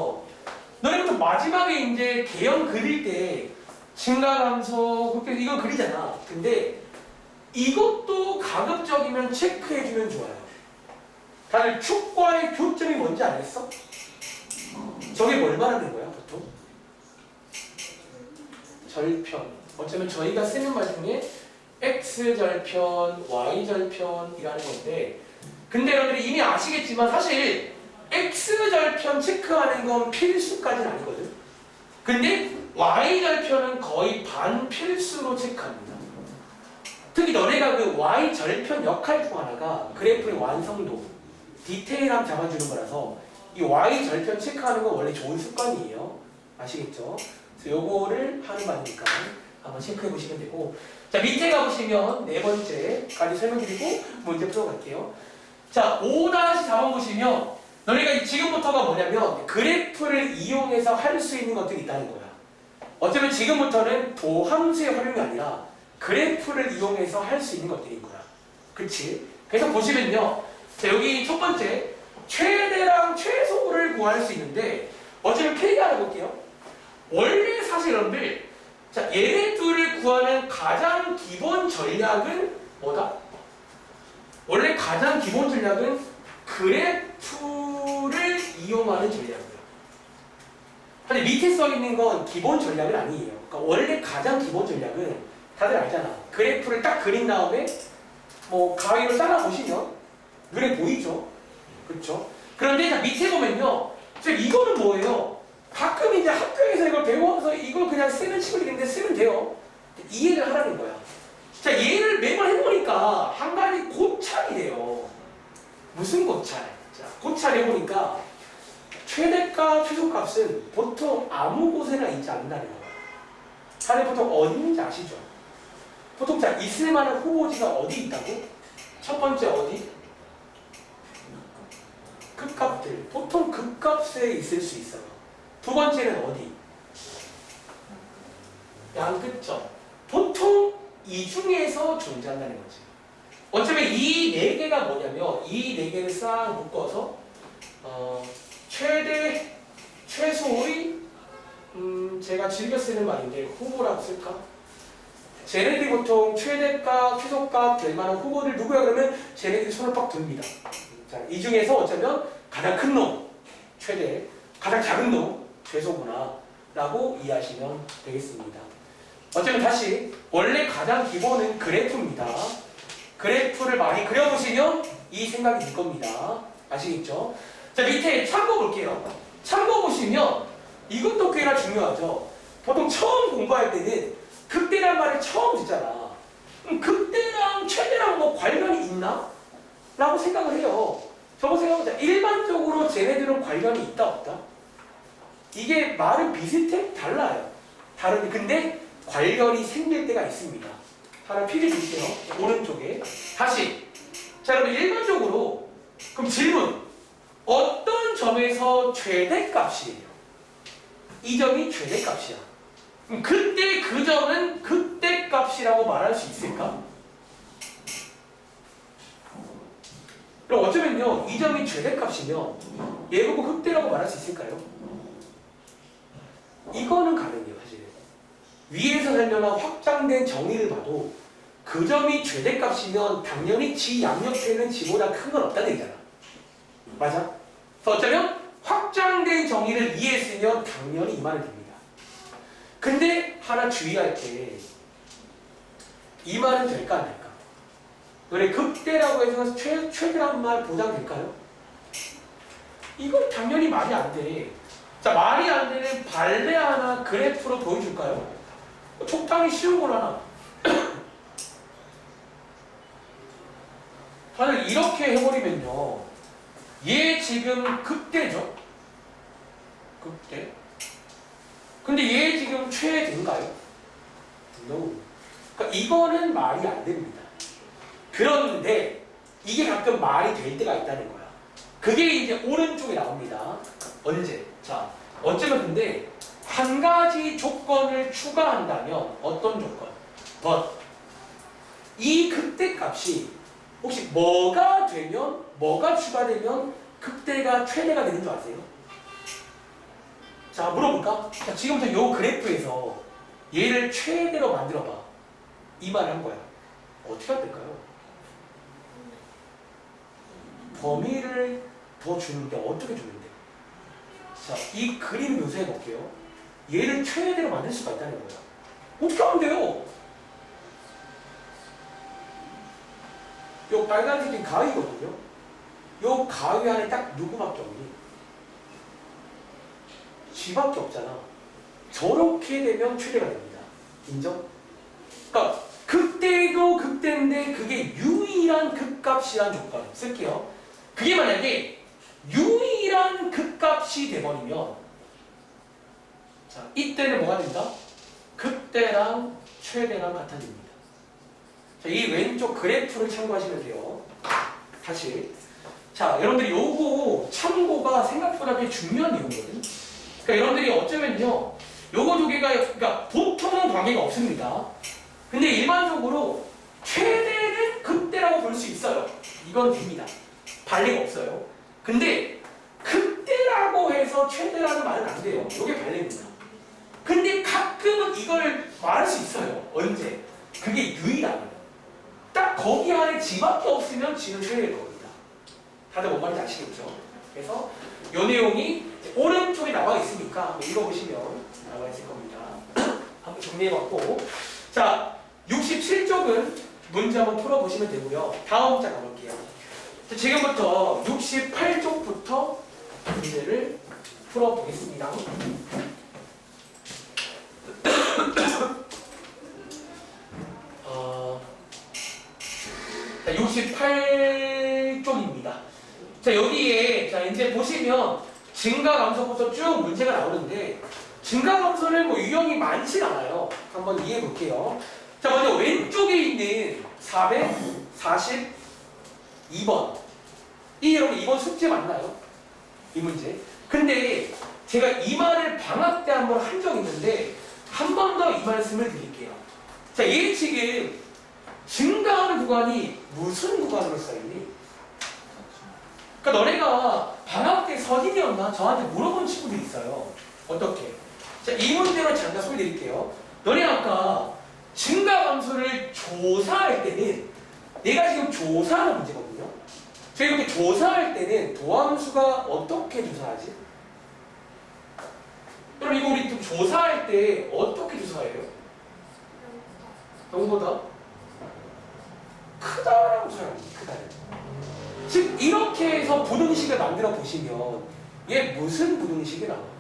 너네가 마지막에 이제 개형 그릴 때 증가감소, 그렇게 이건 그리잖아. 근데 이것도 가급적이면 체크해주면 좋아요. 다들 축과의 교점이 뭔지 알겠어? 저게 뭘 말하는 거야, 보통? 절편. 어쩌면 저희가 쓰는 말 중에 X절편, Y절편이라는 건데, 근데 여러분들이 이미 아시겠지만 사실 X절편 체크하는 건 필수까지는 아니거든. 근데 Y절편은 거의 반필수로 체크합니다. 특히 너네가 그 Y절편 역할 중 하나가 그래프의 완성도, 디테일함 잡아주는 거라서 이 Y절편 체크하는 건 원래 좋은 습관이에요. 아시겠죠? 그래서 요거를 하는 말이니까 한번 체크해 보시면 되고, 자 밑에 가보시면 네 번째까지 설명드리고 문제 풀어갈게요. 자 5-4번 보시면 너희가 지금부터가 뭐냐면 그래프를 이용해서 할 수 있는 것들이 있다는 거야. 어쩌면 지금부터는 도함수의 활용이 아니라 그래프를 이용해서 할 수 있는 것들인 거야. 그치? 그래서 보시면요. 자 여기 첫 번째 최대랑 최소를 구할 수 있는데 어쩌면 K가 알아볼게요. 원래 사실 여러분들 자 얘네 둘을 구하는 가장 기본 전략은 뭐다? 원래 가장 기본 전략은 그래프를 이용하는 전략이에요. 근데 밑에 써 있는 건 기본 전략은 아니에요. 그러니까 원래 가장 기본 전략은 다들 알잖아. 그래프를 딱 그린 다음에 뭐 가위로 잘라 보시면 눈에 보이죠. 그렇죠? 그런데 자 밑에 보면요. 이거는 뭐예요? 가끔 이제 학교에서 이걸 배워서 이걸 그냥 쓰는 친구들이 있는데 쓰면 돼요. 이해를 하라는 거야. 자 얘를 매번 해보니까 한 가지 고찰이 돼요. 무슨 고찰? 자 고찰 해보니까 최대값, 최소값은 보통 아무 곳에나 있지 않는다는 거야. 다들 보통 어디인지 아시죠? 보통 자 있을 만한 후보지가 어디 있다고? 첫 번째 어디? 극값들. 보통 극값에 있을 수 있어요. 두 번째는 어디? 양끝점. 보통 이 중에서 존재한다는 거지. 어쩌면 이 네 개가 뭐냐면 이 네 개를 싹 묶어서 최대, 최소의 제가 즐겨 쓰는 말인데 후보라고 쓸까? 쟤네들이 보통 최대값, 최소값 될 만한 후보들 누구야 그러면 쟤네들이 손을 빡 듭니다. 자, 이 중에서 어쩌면 가장 큰 놈, 최대, 가장 작은 놈, 최소구나 라고 이해하시면 되겠습니다. 어쩌면 다시 원래 가장 기본은 그래프입니다. 그래프를 많이 그려보시면 이 생각이 들 겁니다. 아시겠죠? 자 밑에 참고 볼게요. 참고 보시면 이것도 꽤나 중요하죠. 보통 처음 공부할 때는 극대란 말을 처음 듣잖아. 극대랑 최대랑 뭐 관련이 있나? 라고 생각을 해요. 저거 생각해보자. 일반적으로 쟤네들은 관련이 있다 없다? 이게 말은 비슷해? 달라요. 다른데 근데 관련이 생길 때가 있습니다. 하나 필기 줄게요. 오른쪽에 다시 자 여러분 일반적으로 그럼 질문 어떤 점에서 최대값이에요? 이 점이 최대값이야. 그럼 그때 그 점은 극대값이라고 말할 수 있을까? 그럼 어쩌면요 이 점이 최대값이면 얘 보고 극대라고 말할 수 있을까요? 이거는 가능해요 사실. 위에서 설명한 확장된 정의를 봐도 그 점이 최대값이면 당연히 지 양옆에는 지보다 큰 건 없다는 얘기잖아. 맞아? 그래서 어쩌면 확장된 정의를 이해했으면 당연히 이 말을 됩니다. 근데 하나 주의할 게 이 말은 될까 안 될까? 그래 극대라고 해서 최대란 말 보장될까요? 이건 당연히 말이 안 돼. 자 말이 안 되는 발레 하나 그래프로 보여줄까요? 적당히 쉬운 걸 하나. 다들 이렇게 해버리면요. 얘 지금 극대죠? 극대. 근데 얘 지금 최대인가요? No. 그러니까 이거는 말이 안 됩니다. 그런데 이게 가끔 말이 될 때가 있다는 거야. 그게 이제 오른쪽에 나옵니다. 언제? 자, 어쩌면 근데 한 가지 조건을 추가한다면 어떤 조건? but 이 극대값이 혹시 뭐가 되면 뭐가 추가되면 극대가 최대가 되는 줄 아세요? 자 물어볼까? 자, 지금부터 요 그래프에서 얘를 최대로 만들어봐. 이 말을 한 거야. 어떻게 하면 될까요? 범위를 더 주는데 어떻게 주는데? 자, 이 그림 묘사해 볼게요. 얘를 최대로 만들 수가 있다는 거야. 어떻게 하면 돼요? 요 빨간색이 가위거든요. 요 가위 안에 딱 누구밖에 없니? 쥐밖에 없잖아. 저렇게 되면 최대가 됩니다. 인정? 그러니까 극대도 극대인데 그게 유일한 극값이란 조건 쓸게요. 그게 만약에 유일한 극값이 돼버리면 자 이때는 뭐가 된다? 극대랑 최대랑 같아집니다. 자, 이 왼쪽 그래프를 참고하시면 돼요. 다시. 자, 여러분들이 요거 참고가 생각보다 꽤 중요한 내용이거든. 그러니까 여러분들이 어쩌면요, 요거 두 개가, 그러니까 보통은 관계가 없습니다. 근데 일반적으로 최대는 극대라고 볼 수 있어요. 이건 됩니다. 발리가 없어요. 근데 극대라고 해서 최대라는 말은 안 돼요. 요게 발리입니다. 근데 가끔은 이걸 말할 수 있어요. 언제? 그게 유일하면. 딱 거기 안에 지밖에 없으면 지는 최대일 겁니다. 다들 뭔 말인지 아시겠죠? 그래서 요 내용이 오른쪽에 나와 있으니까 한번 읽어보시면 나와 있을 겁니다. 한번 정리해봤고, 자, 67쪽은 문제 한번 풀어보시면 되고요. 다음 장 가볼게요. 자, 지금부터 68쪽부터 문제를 풀어보겠습니다. 자, 68쪽입니다. 자, 여기에 자 이제 보시면 증가 감소부터 쭉 문제가 나오는데, 증가 감소는 뭐 유형이 많진 않아요. 한번 이해해 볼게요. 자, 먼저 왼쪽에 있는 442번. 이 여러분 이번 숙제 맞나요? 이 문제. 근데 제가 이 말을 방학 때 한번 한 적 있는데 한 번 더 이 말씀을 드릴게요. 자, 얘 지금 증가하는 구간이 무슨 구간으로 써있니? 그러니까 너네가 방학 때 선임이었나? 저한테 물어본 친구들이 있어요. 어떻게? 자, 이 문제로 잠깐 소개드릴게요. 너네 아까 증가 감소를 조사할 때는, 내가 지금 조사하는 문제거든요. 저희 이렇게 조사할 때는 도함수가 어떻게 조사하지? 그럼 이거 우리 또 조사할 때 어떻게 조사해요? 0보다 크다라고 조사합니다. 크다를. 즉 이렇게 해서 부등식을 만들어 보시면 얘 무슨 부등식이 나와요?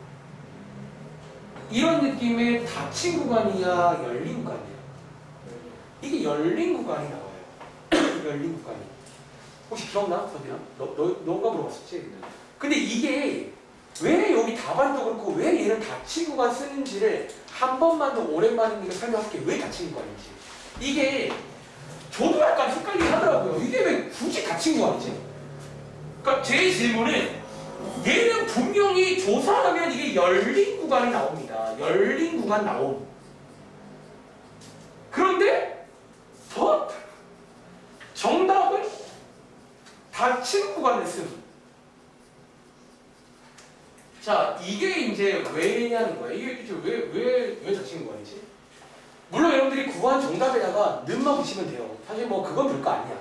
이런 느낌의 닫힌 구간이야, 열린 구간이야? 이게 열린 구간이 나와요. 열린 구간이. 혹시 기억나? 서디야? 너가 물어봤었지? 근데 이게 왜 여기 답안도 그렇고 왜 얘는 닫힌 구간 쓰는지를 한 번만 더 오랜만에 설명할게요. 왜 닫힌 구간인지. 이게 저도 약간 헷갈리긴 하더라고요. 이게 왜 굳이 닫힌 구간이지? 그러니까 제 질문은, 얘는 분명히 조사하면 이게 열린 구간이 나옵니다. 열린 구간 나옴. 그런데 정답은 닫힌 구간을 씁니다. 자, 이게 이제 왜냐는 거예요. 이게 이제 왜 닫힌 구간이지? 물론 여러분들이 구간 정답에다가 는만 붙이면 돼요. 사실 뭐 그건 별거 아니야.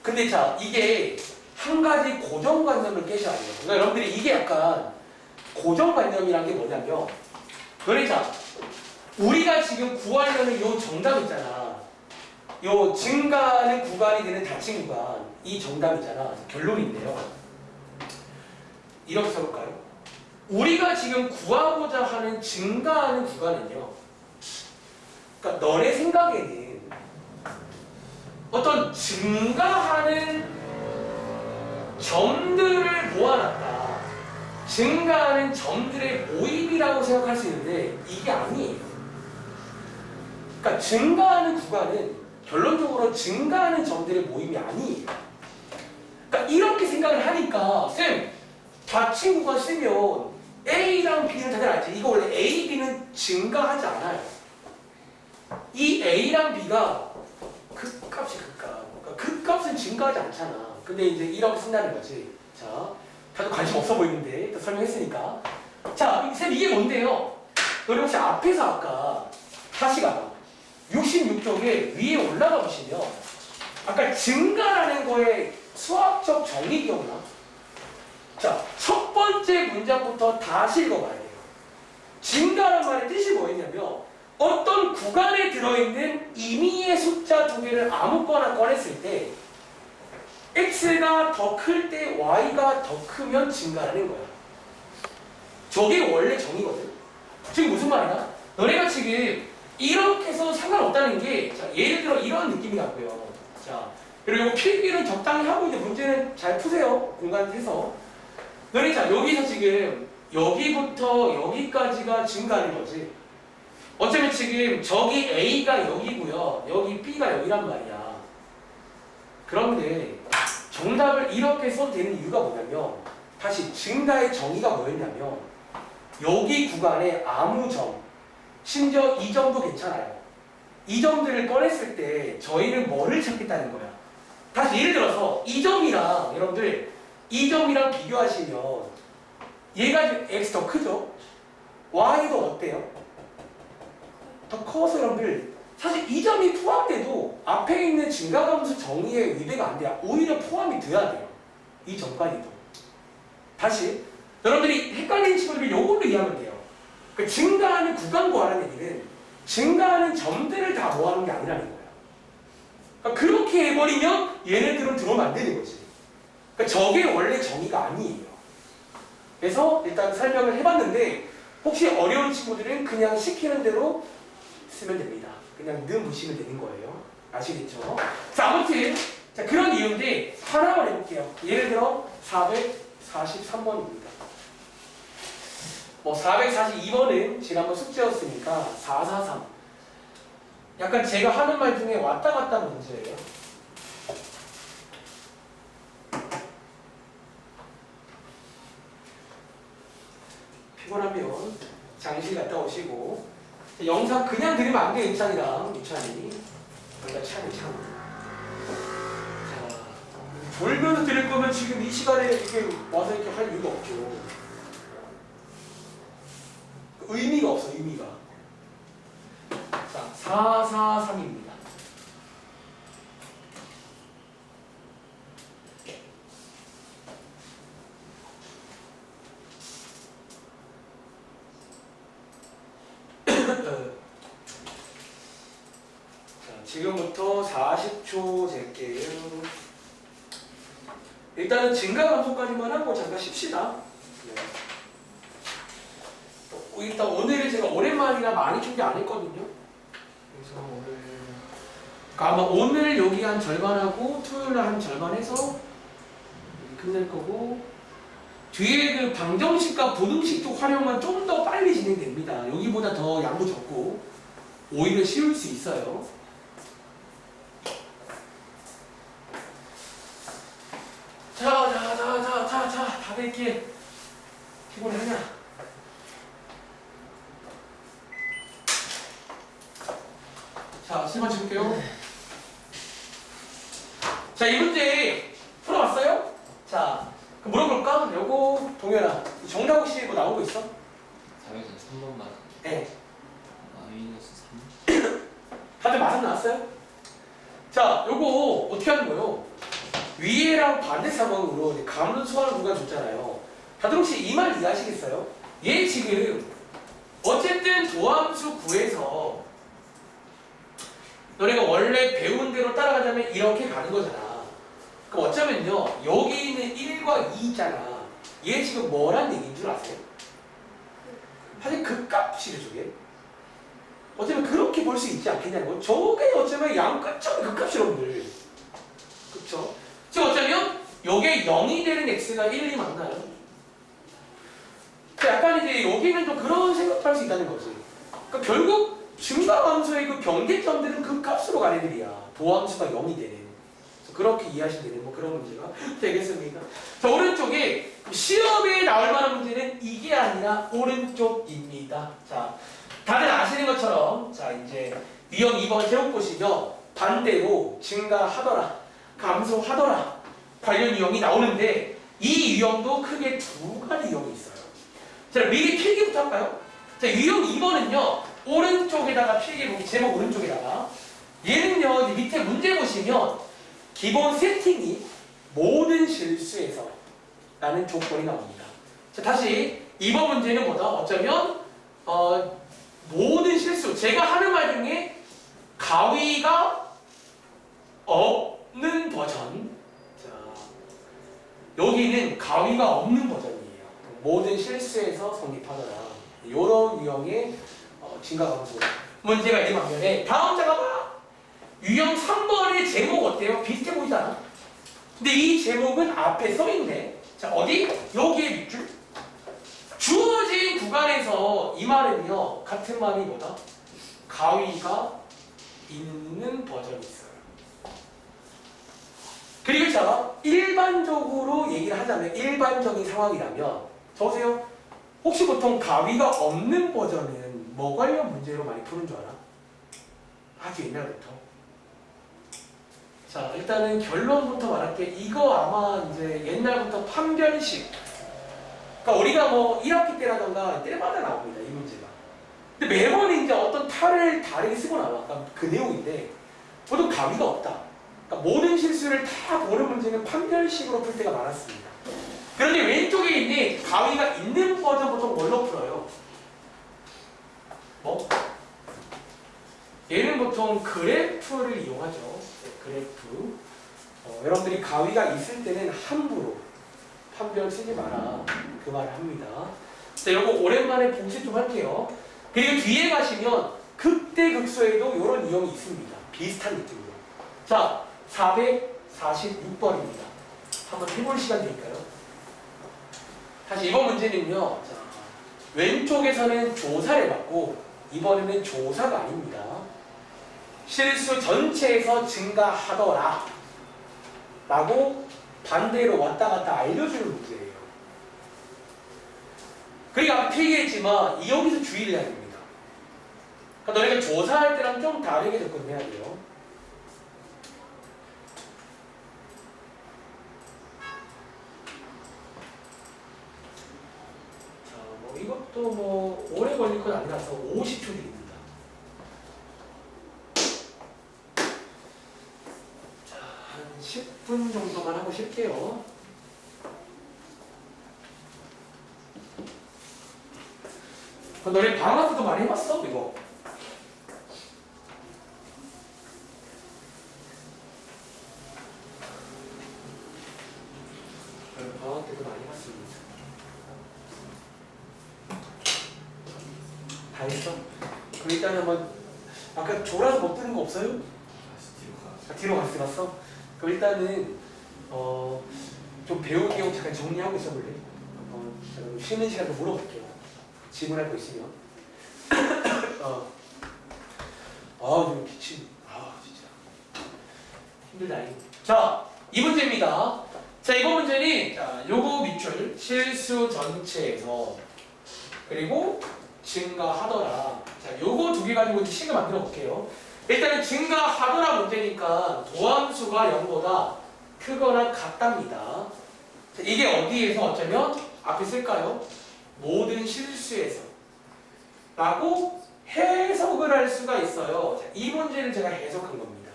근데 자, 이게 한 가지 고정관념을 깨셔야 돼요. 그러니까 여러분들이 이게 약간 고정관념이란 게 뭐냐면, 너네 자, 우리가 지금 구하려는 요 정답 있잖아. 요 증가하는 구간이 되는 닫힌 구간, 이 정답 있잖아. 결론인데요. 이렇게 써볼까요? 우리가 지금 구하고자 하는 증가하는 구간은요, 그러니까 너네 생각에는 어떤 증가하는 점들을 모아놨다, 증가하는 점들의 모임이라고 생각할 수 있는데 이게 아니에요. 그러니까 증가하는 구간은 결론적으로 증가하는 점들의 모임이 아니에요. 그러니까 이렇게 생각을 하니까 쌤, 닫힌 구간 쓰면 A랑 B는 다들 알지? 이거 원래 A, B는 증가하지 않아요. 이 A랑 B가 극값이 극값. 그러니까 극값은 증가하지 않잖아. 근데 이제 이렇게 쓴다는 거지. 자, 다들 관심 없어 보이는데 또 설명했으니까. 자, 쌤 이게 뭔데요? 너희 혹시 앞에서 아까 다시 가봐. 66쪽에 위에 올라가 보시면 아까 증가라는 거에 수학적 정의 기억나? 자, 첫 번째 문장부터 다시 읽어봐야 돼요. 증가란 말의 뜻이 뭐였냐면, 어떤 구간에 들어있는 임의의 숫자 두 개를 아무거나 꺼냈을 때 x가 더 클 때 y가 더 크면 증가라는 거야. 저게 원래 정의거든. 지금 무슨 말이야? 너네가 지금 이렇게 해서 상관없다는 게, 자, 예를 들어 이런 느낌이 같고요. 자, 그리고 필기는 적당히 하고 이제 문제는 잘 푸세요. 공간에서. 너네 자, 여기서 지금 여기부터 여기까지가 증가하는 거지. 어쩌면 지금 저기 A가 여기고요. 여기 B가 여기란 말이야. 그런데 정답을 이렇게 써도 되는 이유가 뭐냐면 다시 증가의 정의가 뭐였냐면 여기 구간에 아무 점, 심지어 이 점도 괜찮아요. 이 점들을 꺼냈을 때 저희는 뭐를 찾겠다는 거야. 다시 예를 들어서 이 점이랑 여러분들 이 점이랑 비교하시면 얘가 X 더 크죠? Y도 어때요? 더 커서 여러분들 사실 이 점이 포함돼도 앞에 있는 증가함수 정의에 의배가 안 돼요. 오히려 포함이 돼야 돼요. 이 점까지도. 다시 여러분들이 헷갈리는 친구들이 이걸로 이해하면 돼요. 그 증가하는 구간 구하는 얘기는 증가하는 점들을 다 모아놓은 게 아니라는 거야. 그러니까 그렇게 해버리면 얘네들은 들어오면 안 되는 거지. 그러니까 저게 원래 정의가 아니에요. 그래서 일단 설명을 해봤는데 혹시 어려운 친구들은 그냥 시키는 대로 쓰면 됩니다. 그냥 는 보시면 되는 거예요. 아시겠죠? 자, 아무튼 자, 그런 이유인데 하나만 해볼게요. 예를 들어 443번입니다. 뭐 442번은 지난번 숙제였으니까 443. 약간 제가 하는 말 중에 왔다 갔다 문제예요. 피곤하면 장실 갔다 오시고 영상 그냥 들으면 안 돼. 유찬이랑 유찬이 그러니까 찬이 참. 자, 졸면서 들을 거면 지금 이 시간에 이렇게 와서 이렇게 할 이유가 없죠. 의미가 없어. 의미가. 자, 443입니다. 지금부터 40초 잴게요. 일단은 증가감소까지만 하고 잠깐 쉽시다. 네. 일단 오늘은 제가 오랜만이라 많이 준비 안 했거든요. 그래서 오늘 그러니까 아마 오늘 여기 한 절반하고 토요일날 한 절반 해서 끝낼 거고 뒤에 그 방정식과 부등식도 활용은 좀 더 빨리 진행됩니다. 여기보다 더 양도 적고 오히려 쉬울 수 있어요. 자, 다들 이렇게 피곤하냐? 자, 시간 줄게요. 자, 이 문제 풀어봤어요? 자, 그럼 물어볼까? 요거 동현아, 정답 혹시 뭐 나오고 있어? 403번만. 네. -3. 다들 마상 나왔어요? 자, 요거 어떻게 하는 거예요? 위에랑 반대 상황으로 감론 소환 구간 줬잖아요. 다들 혹시 이 말 이해하시겠어요? 얘 지금 어쨌든 도함수 구해서 너네가 원래 배운 대로 따라가자면 이렇게 가는 거잖아. 그럼 어쩌면요 여기 있는 1과 2 있잖아. 얘 지금 뭐란 얘기인 줄 아세요? 사실 극값이래 저게. 어쩌면 그렇게 볼 수 있지 않겠냐는 거. 저게 어쩌면 양끝점의 극값이 여러분들. 그쵸? 지금 어쩌면 요게 0이 되는 x가 1이 맞나요? 약간 이제 여기는 좀 그런 생각할 수 있다는 거지. 그러니까 결국 증가함수의 그 경계점들은 그 값으로 가는 애들이야. 도함수가 0이 되는. 그렇게 이해하시면 되는 뭐 그런 문제가 되겠습니다. 자, 오른쪽에 시험에 나올 만한 문제는 이게 아니라 오른쪽입니다. 자, 다들 아시는 것처럼 자 이제 유형 2번 제목 보시면 반대로 증가하더라, 감소하더라 관련 유형이 나오는데 이 유형도 크게 두 가지 유형이 있어요. 자, 미리 필기부터 할까요? 자, 유형 2번은요 오른쪽에다가 필기보기 제목 오른쪽에다가 얘는요 밑에 문제 보시면 기본 세팅이 모든 실수에서 라는 조건이 나옵니다. 자, 다시 2번 문제는 뭐다? 어쩌면 모든 실수 제가 하는 말 중에 가위가 없는 버전. 자, 여기는 가위가 없는 버전이에요. 모든 실수에서 성립하더라. 이런 유형의 증가감소 문제가 있는 반면에 다음 잠깐만 유형 3번의 제목 어때요? 비슷해 보이잖아. 근데 이 제목은 앞에 써있네. 자, 어디? 여기에 밑줄. 주어진 구간에서 이 말은요 같은 말이 뭐다? 가위가 있는 버전이 있어요. 그리고 자, 일반적으로 얘기를 하자면 일반적인 상황이라면 저보세요. 혹시 보통 가위가 없는 버전은 뭐 관련 문제로 많이 푸는 줄 알아? 아주 옛날부터. 자, 일단은 결론부터 말할게. 이거 아마 이제 옛날부터 판별식. 그러니까 우리가 뭐 1학기 때라던가 때마다 나옵니다. 이 문제가. 근데 매번 이제 어떤 탈을 다르게 쓰고 나와. 그러니까 그 내용인데 보통 가위가 없다. 그러니까 모든 실수를 다 보는 문제는 판별식으로 풀 때가 많았습니다. 그런데 왼쪽에 있는 가위가 있는 버전 보통 뭘로 풀어요? 뭐? 얘는 보통 그래프를 이용하죠. 네, 그래프. 여러분들이 가위가 있을 때는 함부로 판별 쓰지 마라. 그 말을 합니다. 자, 요거 오랜만에 복습 좀 할게요. 그리고 뒤에 가시면 극대극소에도 이런 이용이 있습니다. 비슷한 느낌으로. 자, 446번입니다. 한번 해볼 시간 드릴까요? 다시 이번 문제는요. 자, 왼쪽에서는 조사를 받고 이번에는 조사가 아닙니다. 실수 전체에서 증가하더라 라고 반대로 왔다 갔다 알려주는 문제예요. 그리고 아까 얘기했지만 여기서 주의를 해야 됩니다. 그러니까 너네가 조사할 때랑 좀 다르게 접근해야 돼요. 자, 뭐 이것도 뭐 오래 걸릴 건 아니라서 50초 드립니다. 자, 한 10분 정도만 하고 쉴게요. 너네 방학 때도 많이 해봤어? 이거? 방학 때도 많이 해봤습니다. 다 했어? 그럼 일단 한번 아까 졸아서 못 드는 거 없어요? 뒤로 갔어 갔어? 그럼 일단은 좀 배운 내용 잠깐 정리하고 있어볼래? 잠깐 쉬는 시간도 물어볼게요. 질문할 거 있으면. 좀 기침. 진짜 힘들다. 자, 이 문제입니다. 자, 이번 문제는 자, 요거 밑줄 실수 전체에서 그리고 증가하더라. 자, 요거 두 개 가지고 이제 식을 만들어 볼게요. 일단은 증가하더라 문제니까 도함수가 0보다 크거나 같답니다. 자, 이게 어디에서 어쩌면 앞에 쓸까요? 모든 실수에서 라고 해석을 할 수가 있어요. 자, 이 문제를 제가 해석한 겁니다.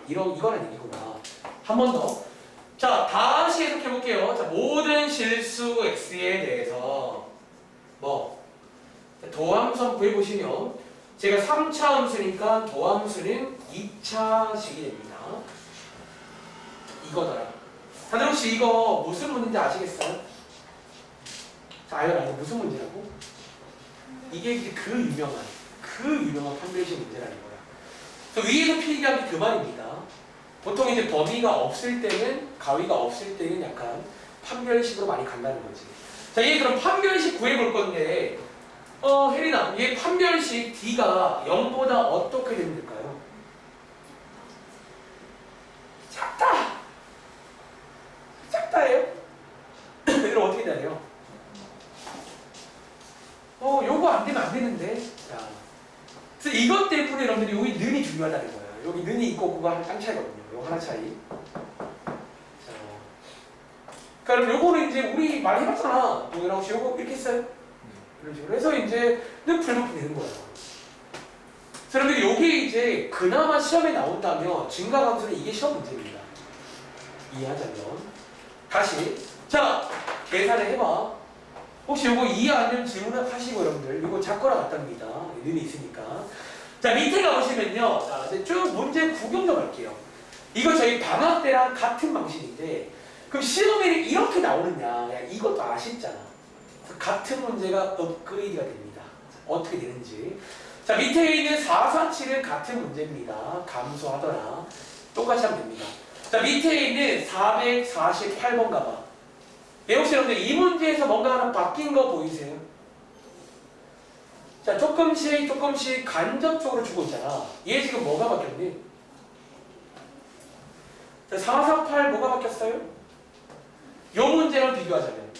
이건 아니구나. 한 번 더. 자, 다시 해석해 볼게요. 자, 모든 실수 x에 대해서 도함수 구해 보시면 제가 3차 함수니까 도함수는 2차식이 됩니다. 이거더라. 다들 혹시 이거 무슨 문제인지 아시겠어요? 자, 알아요. 무슨 문제라고? 이게 이제 그 유명한 판별식 문제라는 거야. 그래서 위에서 필기한 게 그 말입니다. 보통 이제 범위가 없을 때는, 가위가 없을 때는 약간 판별식으로 많이 간다는 거지. 자, 얘 그럼 판별식 구해볼 건데, 혜린아, 얘 판별식 D가 0보다 어떻게 되면 될까요? 작다예요? 그럼 어떻게 돼야 돼요? 요거 안 되면 안 되는데. 자, 그래서 이것 때문에 여러분들이 여기 는이 중요하다는 거예요. 여기 는이 있고 그거 땅 차이거든요. 요거 하나 차이. 자, 그럼 요거는 이제 우리 많이 해봤잖아. 동현아 혹시 요거 이렇게 했어요? 이런 식으로 해서 이제 는 풀면 되는 거예요. 그래서 여러분들이 요게 이제 그나마 시험에 나온다면 증가함수는 이게 시험 문제입니다. 이해하자면. 다시. 자, 계산을 해봐. 혹시 요거 이해 안 되면 질문을 하시고 여러분들 요거 작거나 같답니다. 눈이 있으니까. 자, 밑에 가보시면요. 자, 이제 쭉 문제 구경 좀 할게요. 이거 저희 방학 때랑 같은 방식인데 그럼 시험에는 이렇게 나오느냐? 야, 이것도 아쉽잖아. 같은 문제가 업그레이드가 됩니다. 어떻게 되는지. 자, 밑에 있는 4, 4, 7은 같은 문제입니다. 감소하더라. 똑같이 하면 됩니다. 자, 밑에 있는 448번 가봐. 혹시 여러분들 이 문제에서 뭔가 하나 바뀐 거 보이세요? 자, 조금씩 간접적으로 주고 있잖아. 얘 지금 뭐가 바뀌었니? 자, 4, 4, 8 뭐가 바뀌었어요? 요 문제랑 비교하자면.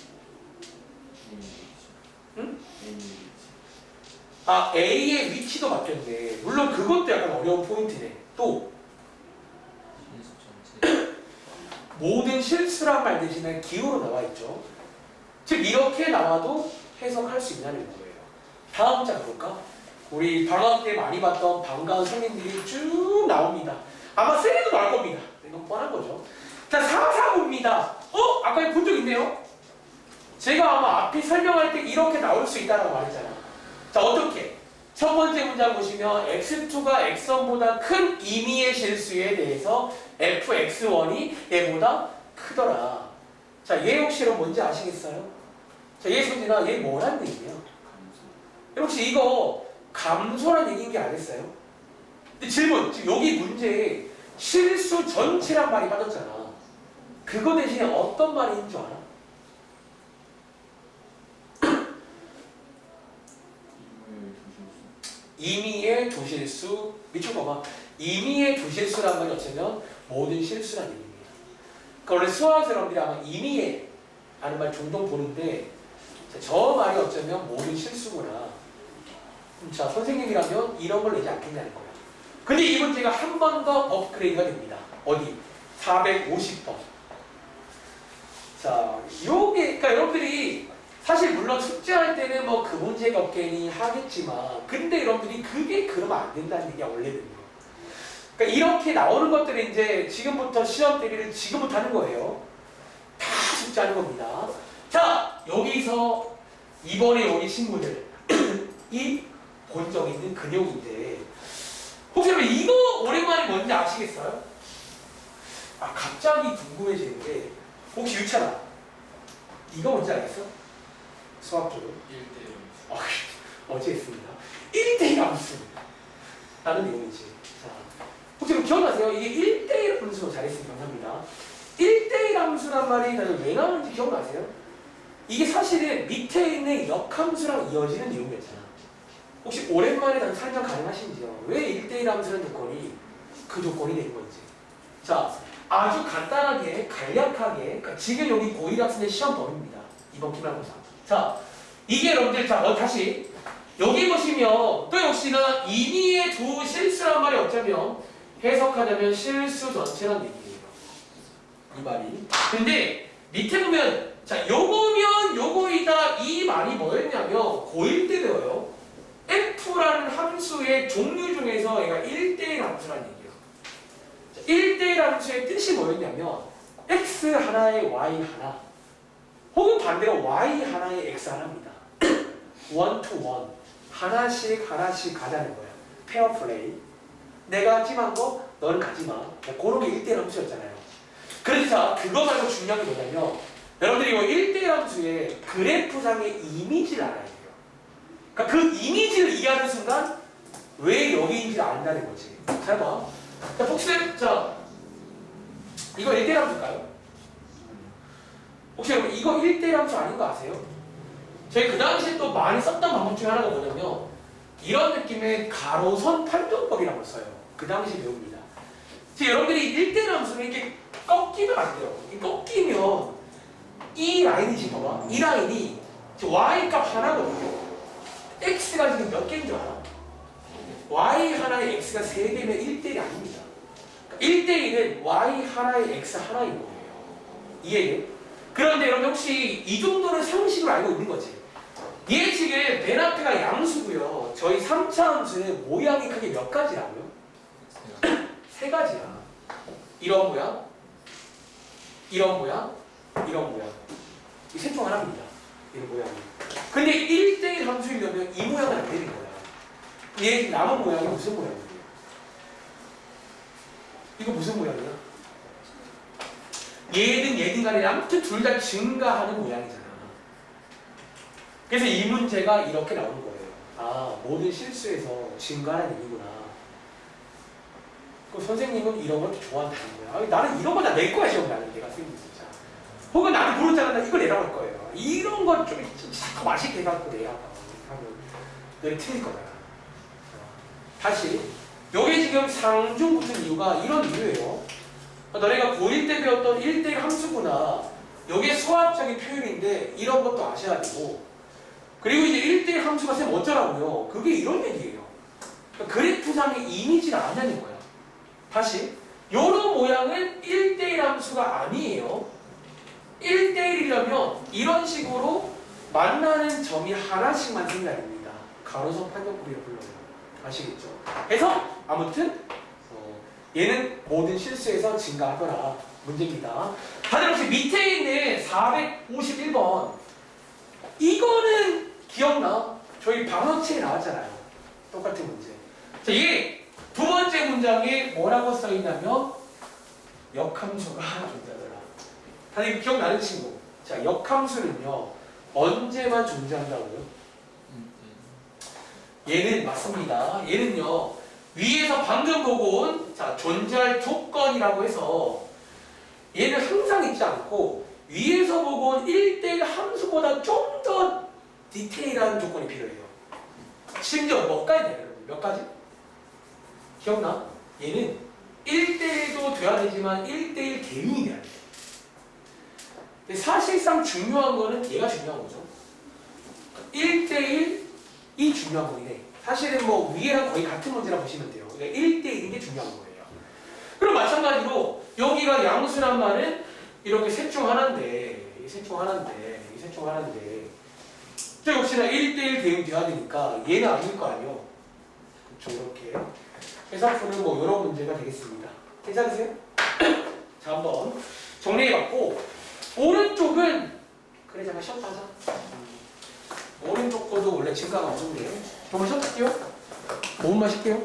응? 아, A의 위치도 바뀌었네. 물론 그것도 약간 어려운 포인트네. 또 실수 전체. 모든 실수란 말 대신에 기호로 나와 있죠. 즉 이렇게 나와도 해석할 수 있냐는 거예요. 다음 문제 볼까? 우리 방학 때 많이 봤던 반가운 선생님들이 쭉 나옵니다. 아마 셀에도 나올 겁니다. 이건 뻔한 거죠. 자, 449입니다. 아까 본 적 있네요. 제가 아마 앞에 설명할 때 이렇게 나올 수 있다고 말했잖아. 자, 어떻게? 첫 번째 문장 보시면 x2가 x1보다 큰 임의의 실수에 대해서 fx1이 얘보다 크더라. 자, 얘 혹시 여러분 뭔지 아시겠어요? 자, 얘 손진아, 얘 뭐란 얘기예요? 혹시 이거 감소란 얘기인 게 아니겠어요? 근데 질문, 지금 여기 문제에 실수 전체란 말이 빠졌잖아. 그거 대신에 어떤 말이 있는 줄 알아? 임의의 조실수, 미쳐봐봐. 임의의 조실수란 말이 어쩌면 모든 실수란 얘기입니다. 그러니까 원래 수학 사람들이 아마 임의의 라는 말 종종 보는데 저 말이 어쩌면 모든 실수구나. 자, 선생님이라면 이런 걸 내지 않겠냐는 거야. 근데 이 문제가 한 번 더 업그레이드가 됩니다. 어디? 450번. 자, 요게, 그러니까 여러분들이 사실 물론 숙제할 때는 뭐 그 문제가 없겠니 하겠지만, 근데 여러분들이 그게 그러면 안 된다는 얘기가 원래는요. 그러니까 이렇게 나오는 것들이 이제 지금부터 시험 대비를 지금부터 하는 거예요. 다 숙제하는 겁니다. 자, 여기서 이번에 여기 친구들 이 본 적 있는 근육인데 혹시 여러분 이거 오랜만에 뭔지 아시겠어요? 아, 갑자기 궁금해지는 게 혹시 유찬아 이거 뭔지 알겠어? 수학적으로 1대1. 어제 했습니다. 1대1 함수 라는 내용이지. 자, 혹시 기억나세요? 이게 1대1 함수 잘했으면 감사합니다. 1대1 함수란 말이 다들 왜 나오는지 기억나세요? 이게 사실은 밑에 있는 역함수랑 이어지는 내용이었잖아. 혹시 오랜만에 다시 설명 가능하신지요? 왜 1대1 함수라는 조건이 그 조건이 된 건지. 자, 아주 간단하게 간략하게 그러니까 지금 여기 고1 학생의 시험 범위입니다. 이번 기말고사. 자, 이게 여러분들 자 다시 여기 보시면 또 역시나 임의의 두 실수란 말이 어쩌면 해석하자면 실수 전체란 얘기예요. 이 말이. 근데 밑에 보면 자 요거면 요거이다 이 말이 뭐였냐면 고1 때 배워요. f라는 함수의 종류 중에서 얘가 1대1 함수라는 얘기예요. 1대1 함수의 뜻이 뭐였냐면 x 하나에 y 하나 혹은 반대로 y 하나에 x 하나입니다. one to one 하나씩 가자는 거야. 페어 플레이. 내가 찜한 거 너는 가지마. 그런 게 1대1 함수였잖아요. 그래서 그거 말고 중요한 게 뭐냐면 여러분들이 이 1대1 함수의 그래프상의 이미지를 알아야 돼요. 그러니까 그 이미지를 이해하는 순간 왜 여기인지를 안다는 거지. 잘 봐. 자, 복습. 자, 이거 1대1 함수일까요? 혹시 여러분 이거 1대1 함수 아닌 거 아세요? 저희 그 당시에 또 많이 썼던 방법 중에 하나가 뭐냐면 이런 느낌의 가로선 판정법이라고 써요. 그 당시 배웁니다. 지금 여러분들이 1대1 함수는 이렇게 꺾이면 안 돼요. 꺾이면 이 라인이 지금 봐봐. 이 라인이 지금 y 값 하나거든요. x가 지금 몇 개인 줄 알아? y 하나에 x가 3개면 1대1이 아닙니다. 1대1은 y 하나에 x 하나인 거예요. 이해해? 그런데 여러분 혹시 이 정도는 상식으로 알고 있는 거지? 얘 지금 맨 앞에가 양수고요. 저희 3차 함수는 모양이 크게 몇 가지라고요? 3가지야. 이런 모양, 이런 모양, 이런 모양. 이 셋 중 하나입니다. 이런 모양이. 근데 1대1 함수이려면 이 모양은 안 되는 거야. 얘 지금 남은 모양이 무슨 모양이에요? 이거 무슨 모양이야? 얘든 간에 아무튼 둘 다 증가하는 모양이잖아. 그래서 이 문제가 이렇게 나오는 거예요. 아, 모든 실수에서 증가하는 얘기구나. 그럼 선생님은 이런 걸 좋아한다는 거야. 아니, 나는 이런 거 다 낼 거야, 시험 나는 내가 선생님 진짜. 혹은 나도 모르잖아. 나 이거 내라고 할 거예요. 이런 걸 좀 자꾸 맛있게 해갖고 내야 하면. 너네 틀릴 거야. 다시 여기 지금 상중 붙은 이유가 이런 이유예요. 너네가 고1 때 배웠던 1대1 함수구나. 여기에 수학적인 표현인데 이런 것도 아셔야 되고, 그리고 이제 1대1 함수가 쌤 어쩌라고요? 그게 이런 얘기예요. 그러니까 그래프상의 이미지를 아냐는 거야. 다시 요런 모양은 1대1 함수가 아니에요. 1대1이라면 이런 식으로 만나는 점이 하나씩만 생겨야 됩니다. 가로선 판정법이라고 불러요. 아시겠죠? 그래서 아무튼 얘는 모든 실수에서 증가하더라. 문제입니다. 다들 혹시 밑에 있는 451번 이거는 기억나? 저희 방어체에 나왔잖아요. 똑같은 문제. 자, 이게 두 번째 문장에 뭐라고 써있냐면 역함수가 존재하더라. 다들 기억나는 친구. 자, 역함수는요 언제만 존재한다고요? 얘는 맞습니다. 얘는요 위에서 방금 보고 온 자, 존재할 조건이라고 해서 얘는 항상 있지 않고 위에서 보고 온 1대1 함수보다 좀 더 디테일한 조건이 필요해요. 심지어 몇 가지 돼요, 여러분? 몇 가지? 기억나? 얘는 1대1도 돼야 되지만 1대1 대응이 돼야 돼. 근데 사실상 중요한 거는 얘가 중요한 거죠. 1대1이 중요한 거이네. 사실은 뭐 위에랑 거의 같은 문제라 보시면 돼요. 그러니까 1대1인 게 중요한 거예요. 그럼 마찬가지로 여기가 양수란 말은 이렇게 셋 중 하나인데, 이 셋 중 하나인데, 이 셋 중 하나인데, 또 역시나 1대1 대응 돼야 되니까 얘는 아닐 거 아니에요. 그렇죠, 이렇게. 해석푸는 뭐 이런 문제가 되겠습니다. 괜찮으세요? 자, 한번 정리해봤고, 오른쪽은 그래 잠깐 쉬었다 하자. 오른쪽 거도 원래 증가가 없었네요. 정말 쉬었다 할게요. 5분만 쉴게요.